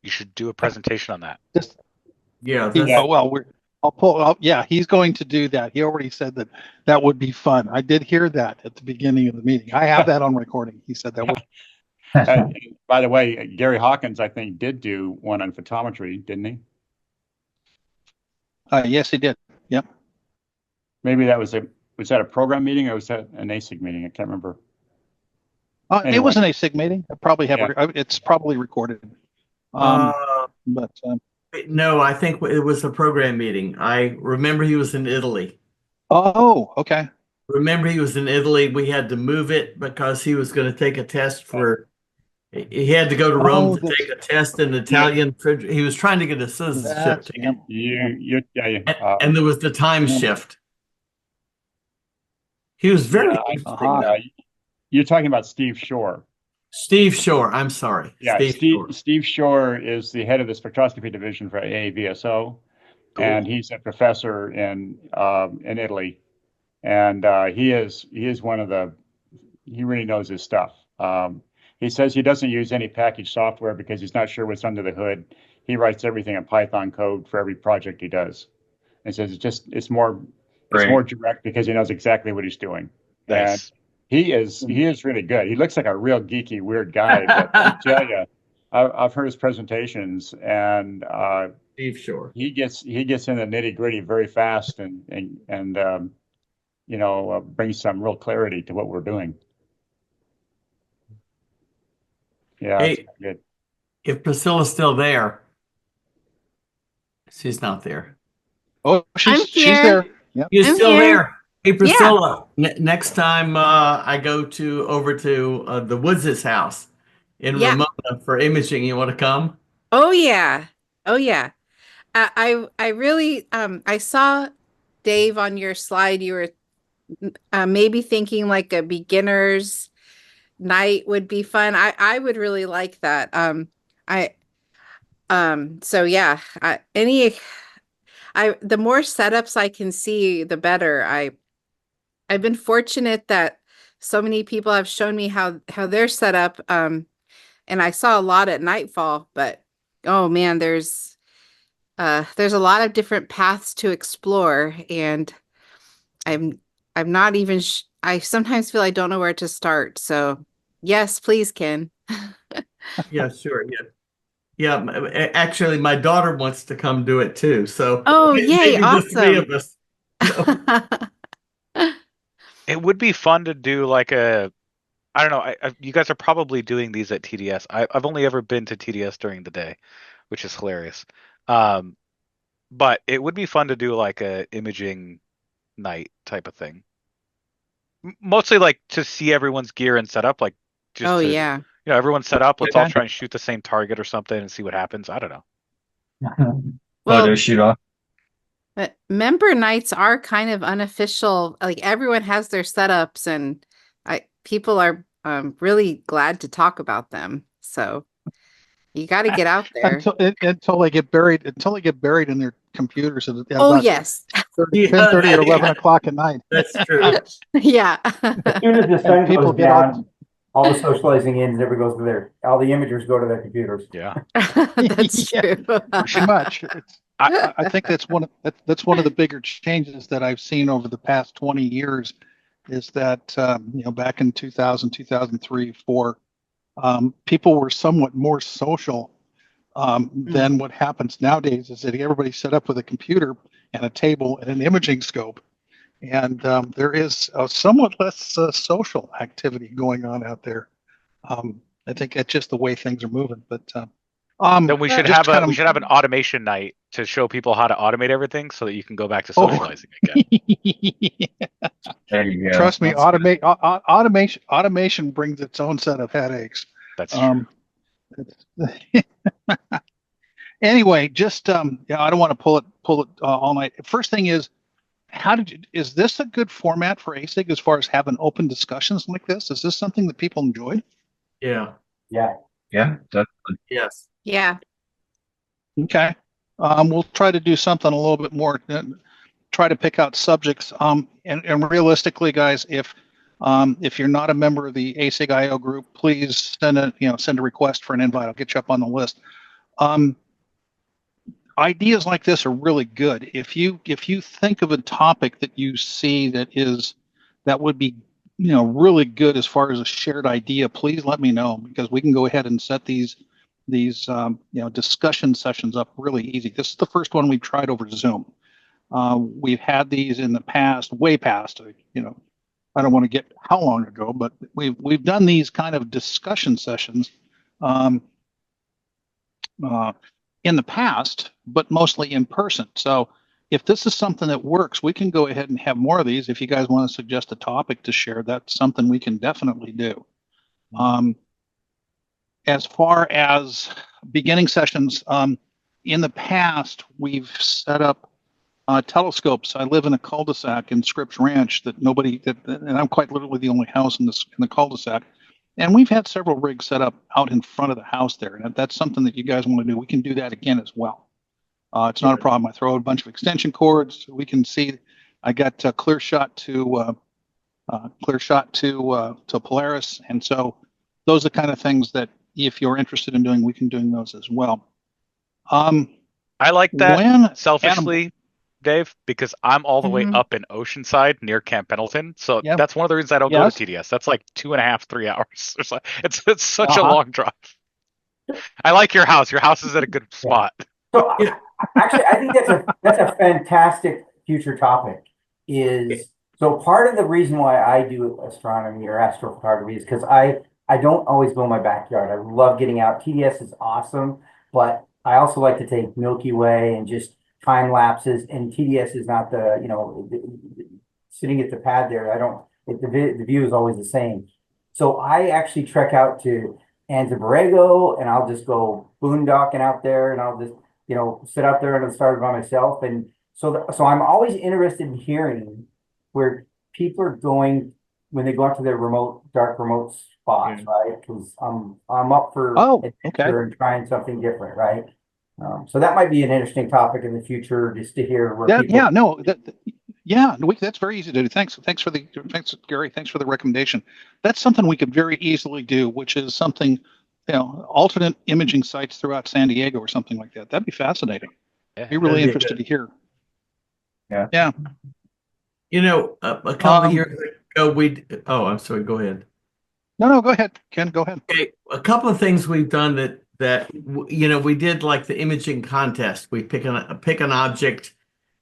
You should do a presentation on that. Oh, well, I'll pull up. Yeah, he's going to do that. He already said that would be fun. I did hear that at the beginning of the meeting. I have that on recording. He said that would. By the way, Gary Hawkins, I think, did do one on photometry, didn't he? Yes, he did. Yep. Maybe was that a program meeting or was that an AISIG meeting? I can't remember. It was an AISIG meeting. I probably have it's probably recorded. No, I think it was a program meeting. I remember he was in Italy. Oh, okay. Remember he was in Italy. We had to move it because he was going to take a test he had to go to Rome to take a test in Italian. He was trying to get a citizenship ticket. And there was the time shift. He was very interesting. You're talking about Steve Shore. Steve Shore, I'm sorry. Yeah, Steve Shore is the head of the spectroscopy division for AAVSO, and he's a professor in Italy, and he is one of he really knows his stuff. He says he doesn't use any packaged software because he's not sure what's under the hood. He writes everything in Python code for every project he does. And says it's more direct because he knows exactly what he's doing. Nice. And he is really good. He looks like a real geeky, weird guy, but I tell you, I've heard his presentations, and Steve Shore. He gets in the nitty gritty very fast, and brings some real clarity to what we're doing. Yeah, hey, good. If Priscilla's still there, she's not there. Oh, she's there. Yep. You're still there. Hey, Priscilla, next time I go over to the Woods' house in Ramona for imaging, you want to come? Oh, yeah. Oh, yeah. I really, I saw, Dave, on your slide, you were maybe thinking like a beginner's night would be fun. I would really like that. So yeah, the more setups I can see, the better. I've been fortunate that so many people have shown me how they're set up. And I saw a lot at Nightfall, but oh man, there's a lot of different paths to explore, and I'm not even I sometimes feel I don't know where to start. So yes, please, Ken. Yeah, sure. Yeah. Actually, my daughter wants to come do it too. So yay, awesome. The three of us. It would be fun to do like I don't know. You guys are probably doing these at TDS. I've only ever been to TDS during the day, which is hilarious. But it would be fun to do like a imaging night type of thing. Mostly like to see everyone's gear and setup, like just everyone's set up. Let's all try and shoot the same target or something and see what happens. I don't know. Photo shoot off. But member nights are kind of unofficial. Like everyone has their setups, and people are really glad to talk about them. So you got to get out there until they get buried. Until they get buried in their computers. At yes, 10:30 or 11 o'clock at night. That's true. Yeah. As soon as the sun goes down, all the socializing ends. Everybody goes to all the imagers go to their computers. Yeah, that's true. Pretty much. I think that's one of the bigger changes that I've seen over the past 20 years is that, back in 2000, 2003, 4, people were somewhat more social than what happens nowadays is that everybody's set up with a computer and a table and an imaging scope. And there is a somewhat less social activity going on out there. I think that's just the way things are moving. But then we should have an automation night to show people how to automate everything so that you can go back to socializing again. There you go. Trust me, That's automation brings its own set of headaches. That's true. Anyway, just I don't want to pull it all night. First thing is, is this a good format for AISIG as far as having open discussions like this? Is this something that people enjoy? Yeah. Yeah. Yeah, definitely. Yes. Yeah. Okay. We'll try to do something a little bit more. Try to pick out subjects. And realistically, guys, if you're not a member of the AISIG IO group, please send a request for an invite. I'll get you up on the list. Ideas like this are really good. If you think of a topic that you see that would be really good as far as a shared idea, please let me know, because we can go ahead and set these discussion sessions up really easy. This is the first one we've tried over Zoom. We've had these in the past, way past. I don't want to get how long ago, but we've done these kind of discussion sessions in the past, but mostly in person. So if this is something that works, we can go ahead and have more of these. If you guys want to suggest a topic to share, that's something we can definitely do. As far as beginning sessions, in the past, we've set up telescopes. I live in a cul-de-sac in Scripps Ranch and I'm quite literally the only house in the cul-de-sac. And we've had several rigs set up out in front of the house there. And if that's something that you guys want to do, we can do that again as well. It's not a problem. I throw a bunch of extension cords. We can see. I got clear shot to Polaris, and so those are the kind of things that if you're interested in doing, we can do those as well. I like that selfishly, Dave, because I'm all the way up in Oceanside near Camp Pendleton. So that's one of the reasons I don't go to TDS. That's like 2.5, 3 hours. It's such a long drive. I like your house. Your house is at a good spot. So actually, I think that's a fantastic future topic. So part of the reason why I do astronomy or astrophotography is because I don't always go in my backyard. I love getting out. TDS is awesome, but I also like to take Milky Way and just time lapses, and TDS is not sitting at the pad there. The view is always the same. So I actually trek out to Anza Borrego, and I'll just go boondocking out there, and I'll just sit out there and start by myself. And so I'm always interested in hearing where people are going when they go out to their dark remote spots, right? Because I'm up for adventure and trying something different, right? So that might be an interesting topic in the future, just to hear where people. That's very easy to do. Thanks, Gary. Thanks for the recommendation. That's something we could very easily do, which is something, alternate imaging sites throughout San Diego or something like that. That'd be fascinating. Yeah, be really interested to hear. Yeah. A couple of years ago, I'm sorry. Go ahead. No, go ahead, Ken. Go ahead. Okay, a couple of things we've done that we did, like the imaging contest. We pick an object,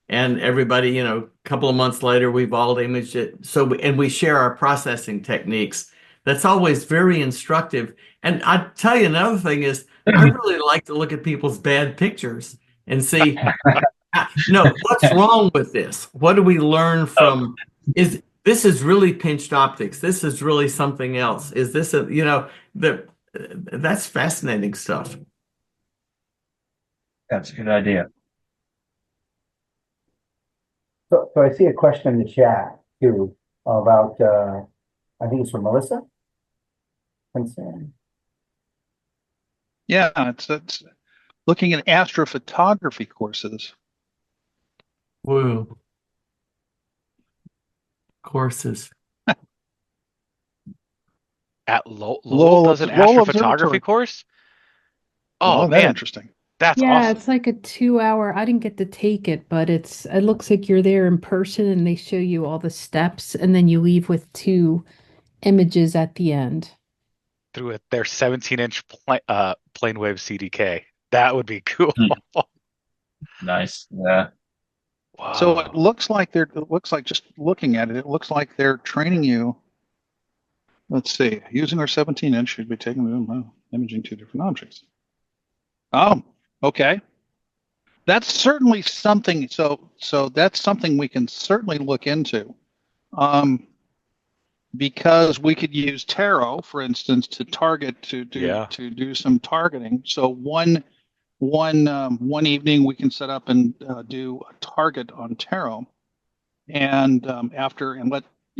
and everybody, a couple of months later, we've all imaged it. And we share our processing techniques. That's always very instructive. And I tell you, another thing is, I really like to look at people's bad pictures and see, what's wrong with this? What do we learn from? This is really pinched optics. This is really something else. Is this that's fascinating stuff. That's a good idea. So I see a question in the chat too about I think it's from Melissa. Yeah, it's looking at astrophotography courses. Woo. Courses. At Lowell does an astrophotography course? Oh, man. Interesting. That's Yeah, awesome. it's like a 2 hour. I didn't get to take it, but it looks like you're there in person and they show you all the steps and then you leave with two images at the end. Through their 17-inch PlaneWave CDK. That would be cool. Nice. Yeah. So it Wow. looks like just looking at it, it looks like they're training you. Let's see, using our 17-inch should be taking imaging two different objects. Oh, okay. That's certainly something. So that's something we can certainly look into. Because we could use tarot, for instance, to target to do some targeting. So one evening we can set up and do a target on tarot, and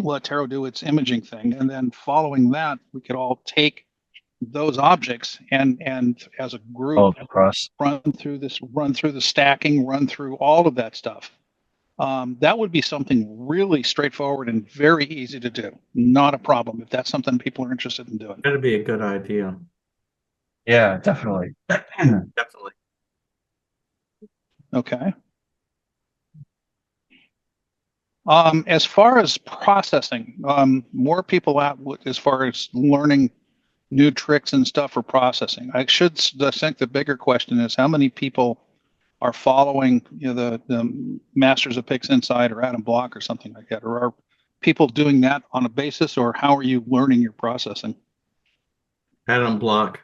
let tarot do its imaging thing, and then following that we could all take those objects and as a group Across. run through the stacking, run through all of that stuff. That would be something really straightforward and very easy to do. Not a problem if that's something people are interested in doing. That'd be a good idea. Yeah, definitely. Definitely. Okay. As far as processing, more people out as far as learning new tricks and stuff for processing. I think the bigger question is how many people are following, the Masters of PixInsight or Adam Block or something like that, or are people doing that on a basis, or how are you learning your processing? Adam Block.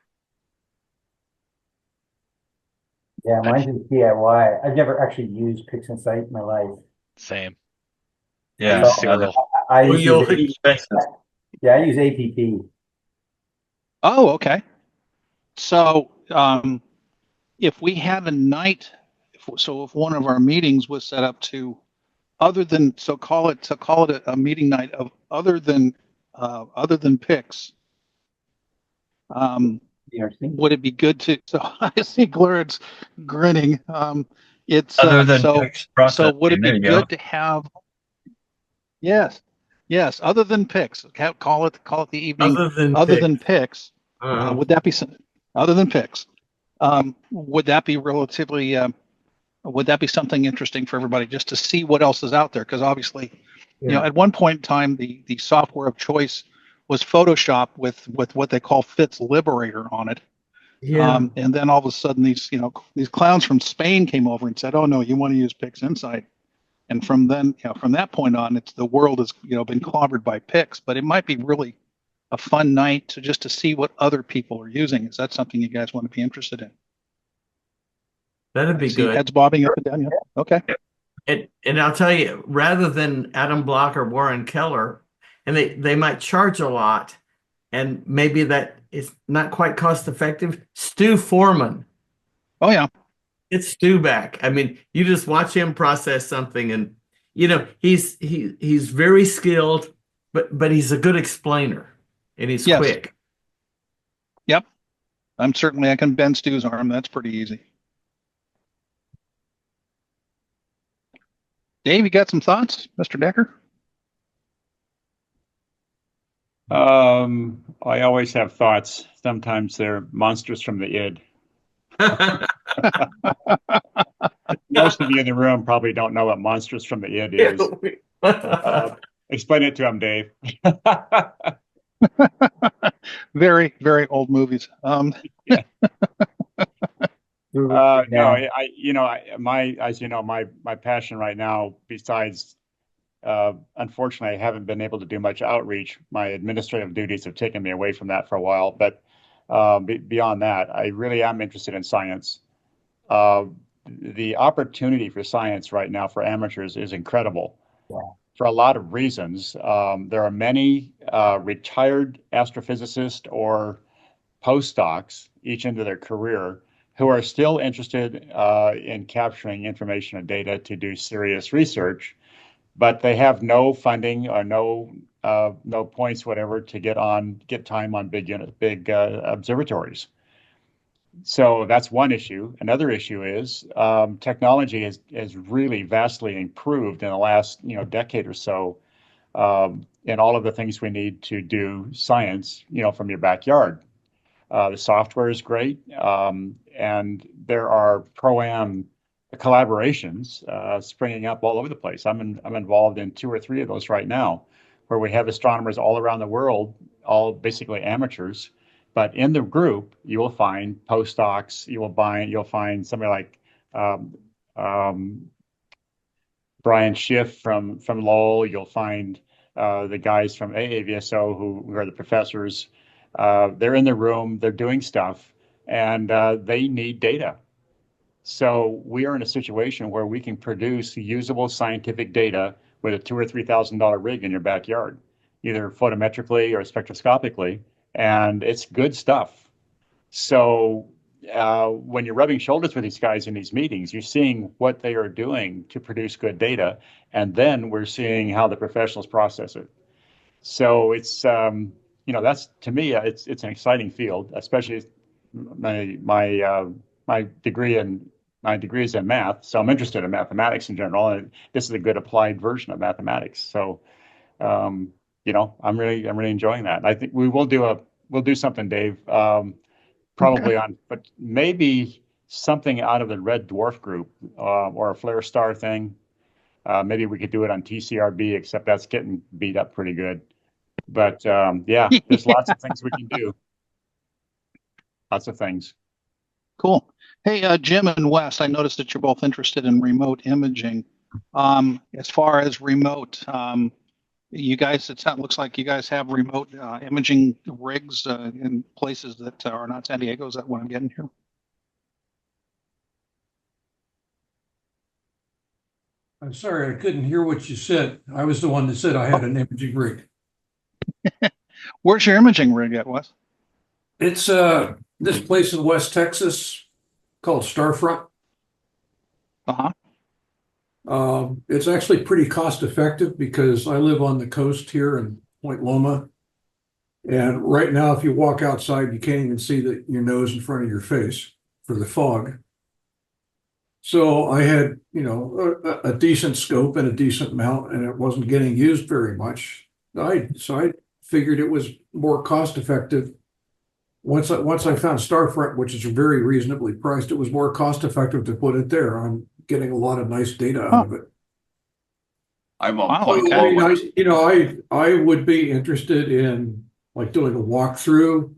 Yeah, mine's is DIY. I've never actually used PixInsight in my life. Same. Yeah. use So, Cyril. I Well, use you'll- yeah, I use APP. Oh, okay. So if we had a night, if one of our meetings was set up to, call it a meeting night of other than Pix, would it be good to? So I see Clarence grinning. It's Other than so text processing, would it there be you go. good to have? Yes, other than Pix, call it the evening other than Pix. Uh, Would that be other than Pix? Would that be relatively? Would that be something interesting for everybody just to see what else is out there? Because obviously, at one point in time, the software of choice was Photoshop with what they call Fitz Liberator on it. yeah. And then all of a sudden, these clowns from Spain came over and said, "Oh no, you want to use PixInsight." And from that point on, the world has been clobbered by Pix. But it might be really a fun night to see what other people are using. Is that something you guys want to be interested in? That'd be I see good. heads bobbing up and down. Yeah. Okay. And I'll tell you, rather than Adam Block or Warren Keller, and they might charge a lot, and maybe that is not quite cost effective. Stu Foreman. Oh yeah. It's Stu back. I mean, you just watch him process something, and he's very skilled, but he's a good explainer, and he's Yes. quick. Yep. I can bend Stu's arm. That's pretty easy. Dave, you got some thoughts, Mr. Decker? I always have thoughts. Sometimes they're monsters from the id. Most of you in the room probably don't know what monsters from the id is. Explain it to them, Dave. Very, very old movies. Yeah. No, my passion right now, besides, unfortunately, I haven't been able to do much outreach. My administrative duties have taken me away from that for a while. But beyond that, I really am interested in science. The opportunity for science right now for amateurs is incredible. Yeah. For a lot of reasons. There are many retired astrophysicists or postdocs, each into their career, who are still interested in capturing information and data to do serious research, but they have no funding or no points, whatever, to get time on big observatories. So that's one issue. Another issue is technology has really vastly improved in the last decade or so, in all of the things we need to do science from your backyard. The software is great. And there are pro-am collaborations springing up all over the place. I'm involved in 2 or 3 of those right now, where we have astronomers all around the world, all basically amateurs. But in the group, you will find postdocs. You'll find somebody like Brian Schiff from Lowell. You'll find the guys from AAVSO who are the professors. They're in the room. They're doing stuff, and they need data. So we are in a situation where we can produce usable scientific data with a $2,000 or $3,000 rig in your backyard, either photometrically or spectroscopically, and it's good stuff. So when you're rubbing shoulders with these guys in these meetings, you're seeing what they are doing to produce good data, and then we're seeing how the professionals process it. So it's that's, to me, it's an exciting field, especially my degree is in math, so I'm interested in mathematics in general, and this is a good applied version of mathematics. So, I'm really enjoying that. And I think we'll do something, Dave, probably but maybe something out of the red dwarf group, or a flare star thing. Maybe we could do it on TCRB, except that's getting beat up pretty good. But yeah, there's lots of things we can do. Lots of things. Cool. Hey, Jim and Wes, I noticed that you're both interested in remote imaging. As far as remote, you guys, looks like you guys have remote imaging rigs in places that are not San Diego. Is that what I'm getting here? I'm sorry, I couldn't hear what you said. I was the one that said I had an imaging rig. Where's your imaging rig at, Wes? It's this place in West Texas called Starfront. It's actually pretty cost effective because I live on the coast here in Point Loma. And right now, if you walk outside, you can't even see your nose in front of your face for the fog. So I had, a decent scope and a decent mount, and it wasn't getting used very much. So I figured it was more cost effective. Once I found Starfront, which is very reasonably priced, it was more cost effective to put it there. I'm getting a lot of nice data out of it. I'm on Point Loma. I would be interested in like doing a walkthrough.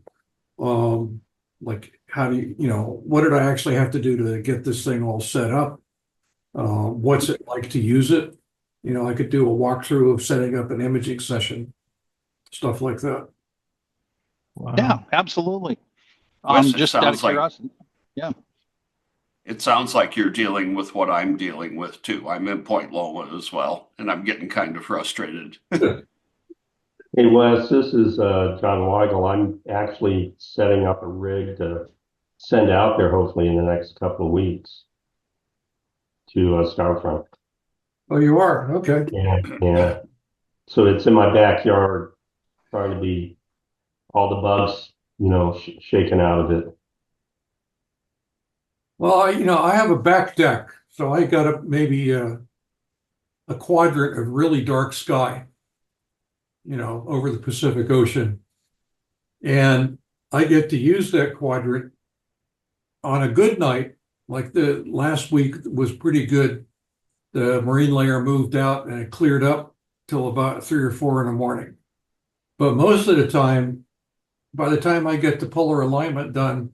Like how do what did I actually have to do to get this thing all set up? What's it like to use it? I could do a walkthrough of setting up an imaging session, stuff like that. Wow. Yeah, absolutely. Wes, just out of curiosity. Yeah. It sounds like you're dealing with what I'm dealing with too. I'm in Point Loma as well, and I'm getting kind of frustrated. Hey Wes, this is John Weigel. I'm actually setting up a rig to send out there hopefully in the next couple of weeks to Starfront. Oh, you are? Okay. Yeah. So it's in my backyard, trying to be all the bugs, shaken out of it. Well, I have a back deck, so I got maybe a quadrant of really dark sky, over the Pacific Ocean. And I get to use that quadrant on a good night, like the last week was pretty good. The marine layer moved out and it cleared up till about 3 or 4 in the morning. But most of the time, by the time I get the polar alignment done,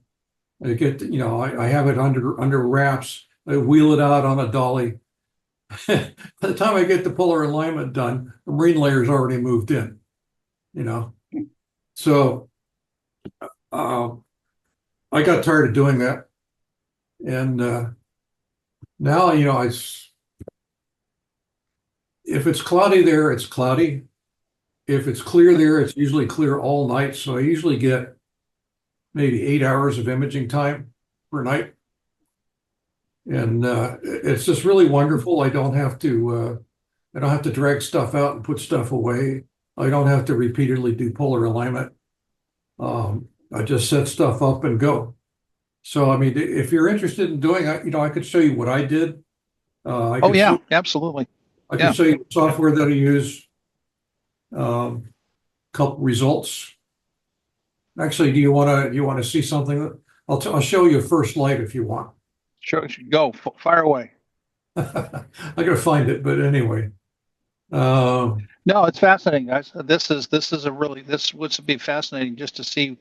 I get, I have it under wraps. I wheel it out on a dolly. By the time I get the polar alignment done, the marine layer's already moved in, So I got tired of doing that. And now, if it's cloudy there, it's cloudy. If it's clear there, it's usually clear all night. So I usually get maybe 8 hours of imaging time per night. And it's just really wonderful. I don't have to drag stuff out and put stuff away. I don't have to repeatedly do polar alignment. I just set stuff up and go. So, I mean, if you're interested in doing it, I could show you what I did. Absolutely. I can show you the software that I use. Couple results. Actually, do you want to see something? I'll show you a first light if you want. Sure, go fire away. I gotta find it, but anyway. No, it's fascinating, guys. This would be fascinating just to see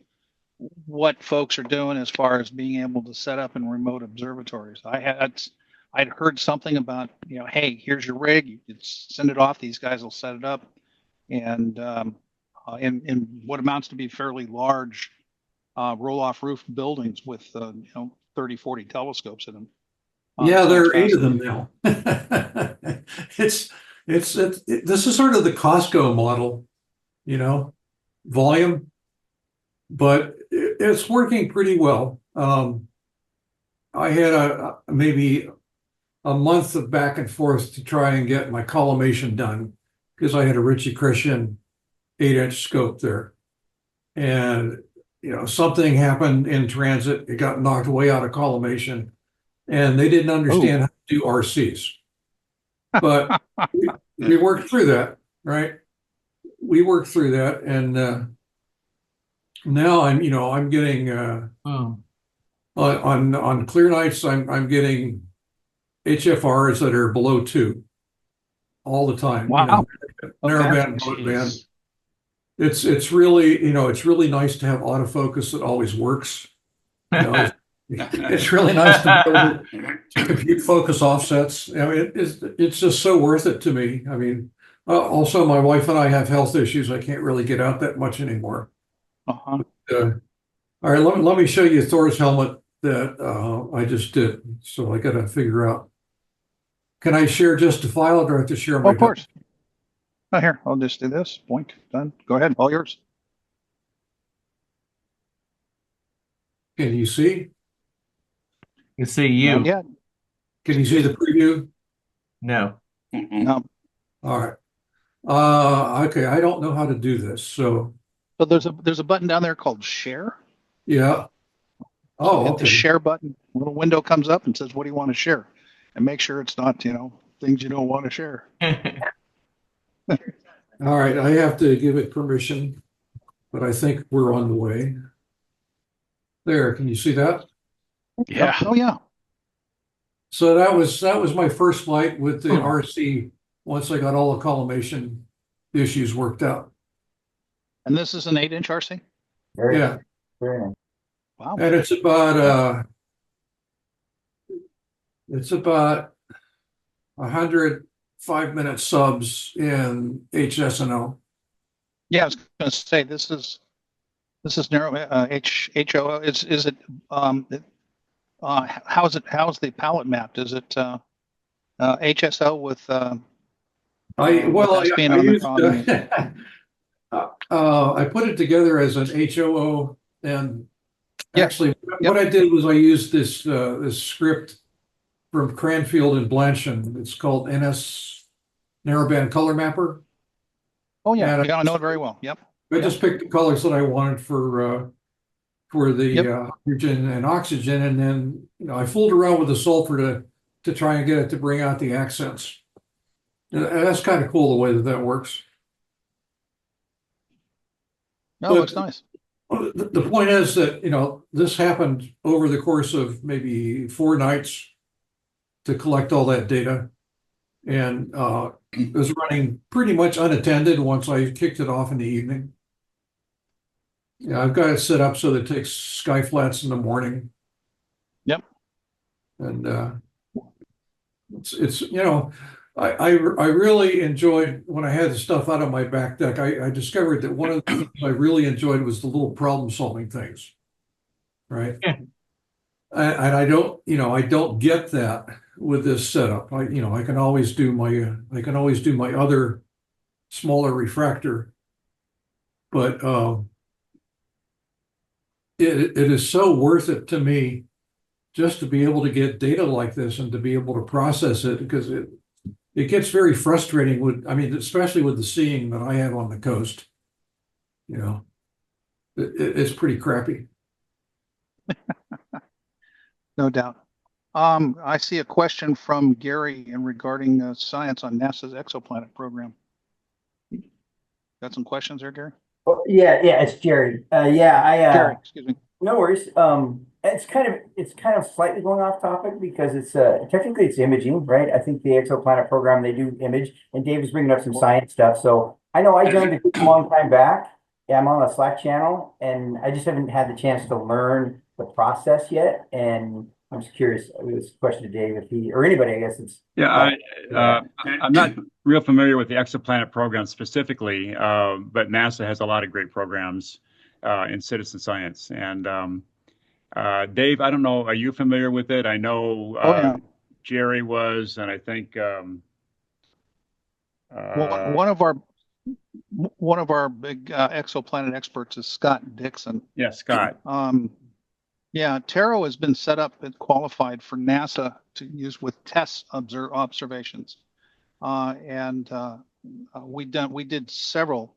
what folks are doing as far as being able to set up in remote observatories. I'd heard something about, hey, here's your rig, you can send it off, these guys will set it up, and in what amounts to be fairly large roll-off roof buildings with 30, 40 telescopes in them. Yeah, So there it's are 8 of them fascinating. now. This is sort of the Costco model, volume, but it's working pretty well. I had maybe a month of back and forth to try and get my collimation done because I had a Ritchie Christian 8-inch scope there. And, something happened in transit. It got knocked way out of collimation, and they didn't understand how to do RCs. But we worked through that, right? We worked through that, and now I'm getting on clear nights I'm getting HFRs that are below 2 all the time. Wow. Narrowband, broadband. It's really it's really nice to have autofocus that always works. It's really nice to be able to compute focus offsets. It's just so worth it to me. Also my wife and I have health issues. I can't really get out that much anymore. Uh-huh. All right, let me show you Thor's helmet that I just did. So I got to figure out. Can I share just a file, or do I have to share my? Of course. Oh, here, I'll just do this. Point done. Go ahead. All yours. Can you see? You see you. Not yet. Can you see the preview? No. No. All right. Okay, I don't know how to do this. So there's a button down there called share. Yeah. So hit the share button. A little window comes up and says, what do you want to share? And make sure it's not, things you don't want to share. All right, I have to give it permission, but I think we're on the way. There, can you see that? Yeah. Oh yeah. So that was my first flight with the RC once I got all the collimation issues worked out. And this is an 8-inch RC? Yeah. Very nice. Wow. And it's about 100 5-minute subs in HSNO. Yeah, I was going to say this is narrow HOO. Is it how's the palette mapped? Is it HSO with I put it together as an HOO, and actually what I did was I used this this script from Cranfield and Blanchard. It's called NS Narrowband Color Mapper. Oh yeah, I know it very well. Yep. I just picked the colors that I wanted for the hydrogen and oxygen, and then I fooled around with the sulfur to try and get it to bring out the accents. And that's kind of cool the way that works. No, it looks nice. The point is that this happened over the course of maybe 4 nights to collect all that data, and it was running pretty much unattended once I kicked it off in the evening. Yeah, I've got it set up so that it takes sky flats in the morning. Yep. And it's I really enjoyed when I had the stuff out of my back deck. I discovered that one of the things I really enjoyed was the little problem solving things. Right. Yeah. And I don't get that with this setup. I can always do my other smaller refractor, but it is so worth it to me just to be able to get data like this and to be able to process it, because it gets very frustrating especially with the seeing that I have on the coast. It's pretty crappy. No doubt. I see a question from Gary regarding science on NASA's exoplanet program. Got some questions there, Gary? Oh, yeah, it's Jerry. Jerry, excuse me. No worries. It's kind of slightly going off topic because it's technically it's imaging, right? I think the exoplanet program they do image, and Dave is bringing up some science stuff. So I know I joined a long time back. Yeah, I'm on a Slack channel, and I just haven't had the chance to learn the process yet. And I'm just curious. This question to Dave, if he or anybody, I guess it's I'm not real familiar with the exoplanet program specifically, but NASA has a lot of great programs in citizen science. And Dave, I don't know, are you familiar with it? I know Yeah. Jerry was, and I think Well, one of our big exoplanet experts is Scott Dixon. yeah, Scott. Yeah, Taro has been set up and qualified for NASA to use with test observations, and we did several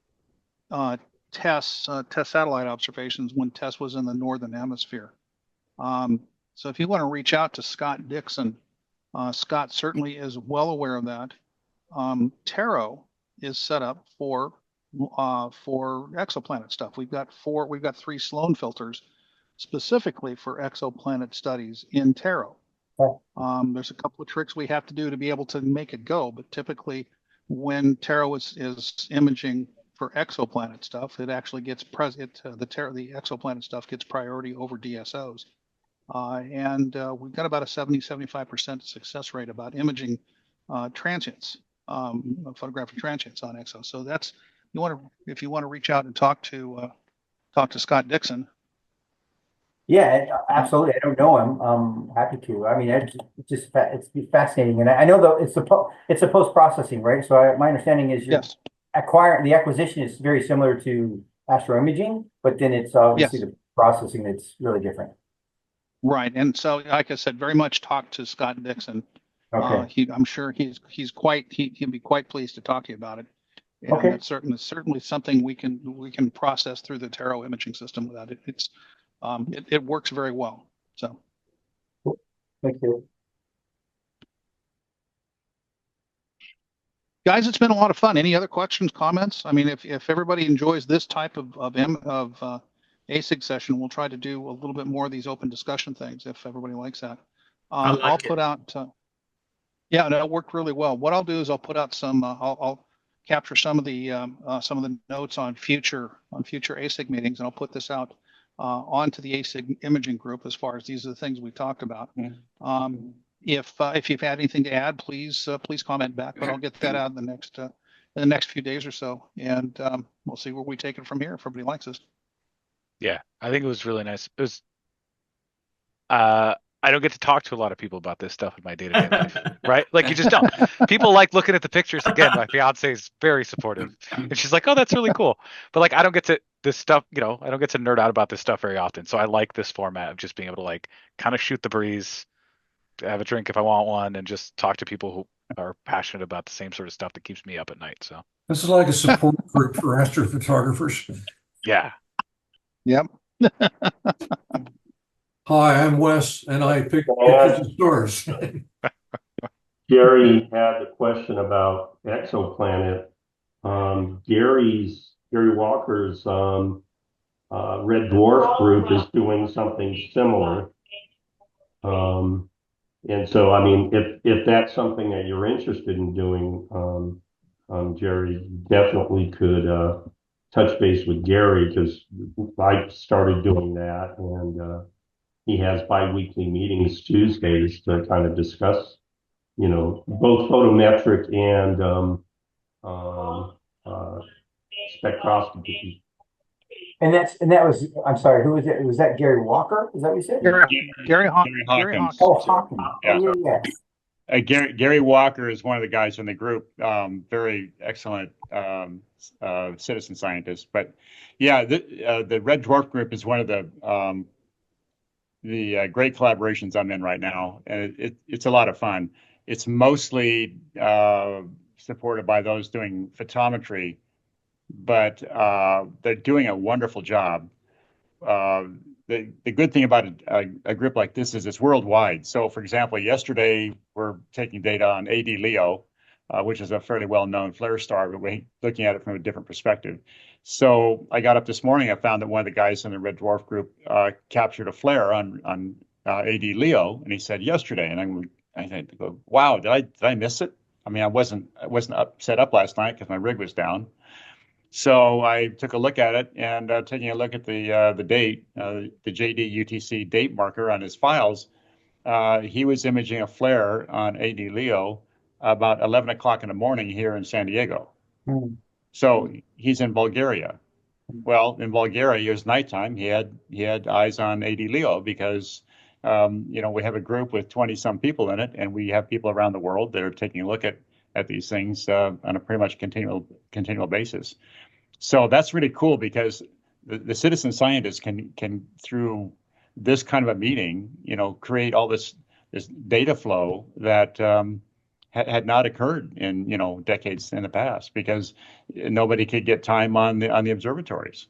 test satellite observations when TESS was in the northern hemisphere. So if you want to reach out to Scott Dixon, Scott certainly is well aware of that. Taro is set up for exoplanet stuff. We've got 3 Sloan filters specifically for exoplanet studies in Taro. There's a couple of tricks we have to do to be able to make it go, but typically when Taro is imaging for exoplanet stuff, it actually gets the exoplanet stuff gets priority over DSOs. And we've got about a 70-75% success rate about imaging transients, photographic transients on EXO. So that's if you want to reach out and talk to Scott Dixon. Yeah, absolutely. I don't know him. Happy to. I mean, it's fascinating, and I know though it's a post processing, right? So my understanding is yes, the acquisition is very similar to astroimaging, but then it's obviously the processing that's really different. Right, and so like I said, very much talk to Scott Dixon. Okay. I'm sure he'll be quite pleased to talk to you about it. And okay. It's certainly something we can process through the Taro imaging system without it. It works very well. So. Thank you. Guys, it's been a lot of fun. Any other questions, comments? I mean, if everybody enjoys this type of AISIG session, we'll try to do a little bit more of these open discussion things if everybody likes that. I'll put out. Yeah, no, it worked really well. What I'll do is I'll put out some. I'll capture some of the notes on future AISIG meetings, and I'll put this out onto the AISIG imaging group as far as these are the things we talked about. If you've had anything to add, please comment back. But I'll get that out in the next few days or so, and we'll see where we take it from here if everybody likes this. Yeah, I think it was really nice. It was. I don't get to talk to a lot of people about this stuff in my day-to-day life, right? Like you just don't. People like looking at the pictures. Again, my fiance is very supportive, and she's like, "Oh, that's really cool." But like, I don't get to this stuff. I don't get to nerd out about this stuff very often. So I like this format of just being able to like kind of shoot the breeze, have a drink if I want one, and just talk to people who are passionate about the same sort of stuff that keeps me up at night. So this is like a support group for astrophotographers. Yeah. Yep. Hi, I'm Wes, and I pick pictures of stars. Gary had the question about exoplanet. Gary Walker's Red Dwarf group is doing something similar. And so, I mean, if that's something that you're interested in doing, Jerry, definitely could touch base with Gary, because I started doing that, and he has bi-weekly meetings Tuesdays to kind of discuss, both photometric and spectroscopy. And that was, I'm sorry, who was it? Was that Gary Walker? Is that what you said? Gary Hawkins. Oh, Hawkins. Yeah. Gary Walker is one of the guys in the group. Very excellent citizen scientist. But yeah, the Red Dwarf group is one of the great collaborations I'm in right now, and it's a lot of fun. It's mostly supported by those doing photometry, but they're doing a wonderful job. The good thing about a group like this is it's worldwide. So, for example, yesterday we're taking data on AD Leo, which is a fairly well-known flare star, but we're looking at it from a different perspective. So I got up this morning. I found that one of the guys in the Red Dwarf group captured a flare on AD Leo, and he said yesterday. And I said, "Wow, did I miss it? I mean, I wasn't set up last night because my rig was down." So I took a look at it, and taking a look at the date, the JD UTC date marker on his files, he was imaging a flare on AD Leo about 11 o'clock in the morning here in San Diego. So he's in Bulgaria. Well, in Bulgaria, it was nighttime. He had eyes on AD Leo because we have a group with 20 some people in it, and we have people around the world that are taking a look at these things on a pretty much continual basis. So that's really cool because the citizen scientists can through this kind of a meeting, create all this data flow that had not occurred in decades in the past because nobody could get time on the observatories.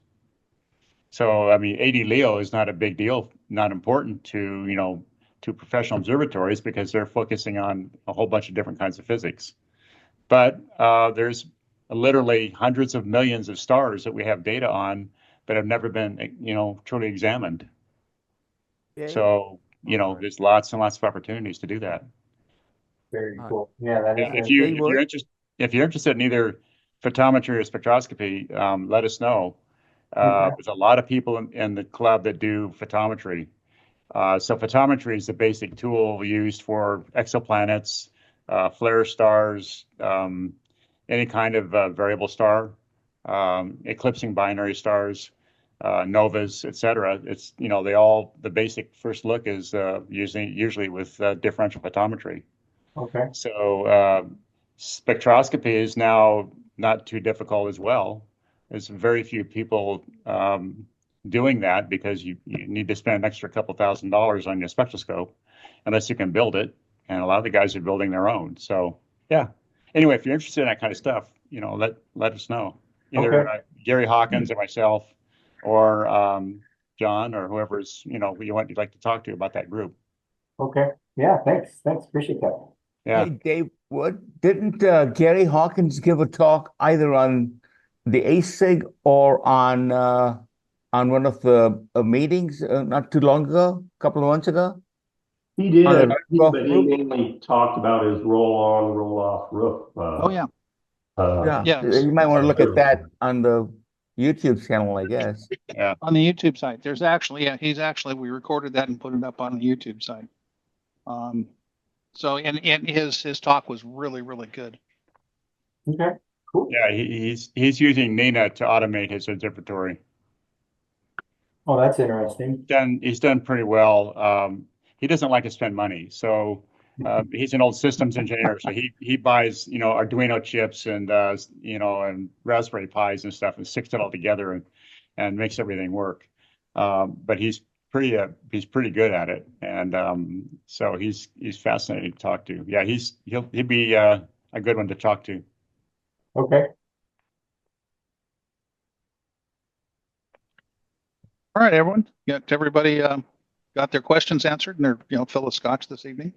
So I mean, AD Leo is not a big deal, not important to professional observatories because they're focusing on a whole bunch of different kinds of physics. But there's literally hundreds of millions of stars that we have data on that have never been truly examined. So there's lots and lots of opportunities to do that. Very cool. Yeah, that is. If you're interested in either photometry or spectroscopy, let us know. There's a lot of people in the club that do photometry. So photometry is the basic tool used for exoplanets, flare stars, any kind of variable star, eclipsing binary stars, novas, etc. It's the basic first look is usually with differential photometry. Okay. So spectroscopy is now not too difficult as well. There's very few people doing that because you need to spend an extra couple $1,000s on your spectroscope unless you can build it. And a lot of the guys are building their own. So yeah. Anyway, if you're interested in that kind of stuff, let us know. Either Gary Hawkins or myself or John or whoever's you'd like to talk to about that group. Okay. Yeah. Thanks. Appreciate that. Yeah. Hey, Dave, didn't Gary Hawkins give a talk either on the AISIG or on one of the meetings not too long ago, a couple of months ago? He did, On the but he mainly talked about his roll-on, roll-off roof. Oh yeah. Yeah, you might want to look at that on the YouTube channel, I guess. Yeah. On the YouTube site, there's actually, we recorded that and put it up on the YouTube site. So and his talk was really, really good. Okay. Cool. Yeah, he's using Nina to automate his observatory. Oh, that's interesting. He's done pretty well. He doesn't like to spend money, so he's an old systems engineer. So he buys Arduino chips and and Raspberry Pis and stuff and sticks it all together and makes everything work. But he's pretty good at it, and so he's fascinating to talk to. Yeah, he'll be a good one to talk to. Okay. All right, everyone. Everybody got their questions answered and they're fill of scotch this evening.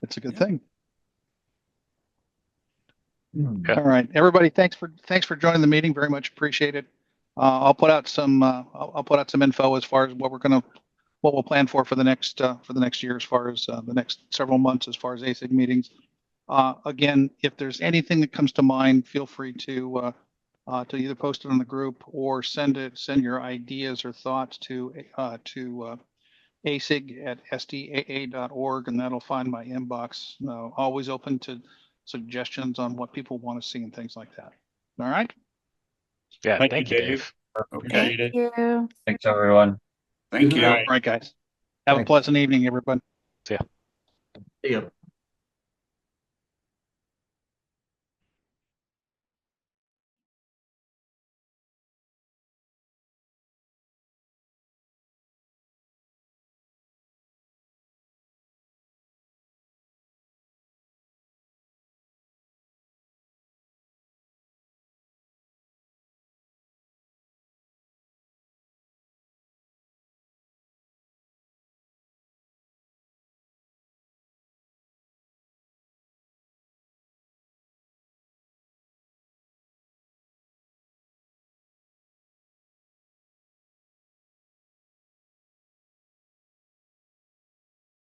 It's a good thing. Yeah. All right, everybody. Thanks for joining the meeting. Very much appreciated. I'll put out some info as far as what we'll plan for the next year, as far as the next several months, as far as AISIG meetings. Again, if there's anything that comes to mind, feel free to either post it on the group or send your ideas or thoughts to AISIG@SDAA.org, and that'll find my inbox. Always open to suggestions on what people want to see and things like that. All right. Yeah. Thank you, Dave. Thank you. Thanks, everyone. Thank you. All right, guys. Have a pleasant evening, everybody. See ya. See ya.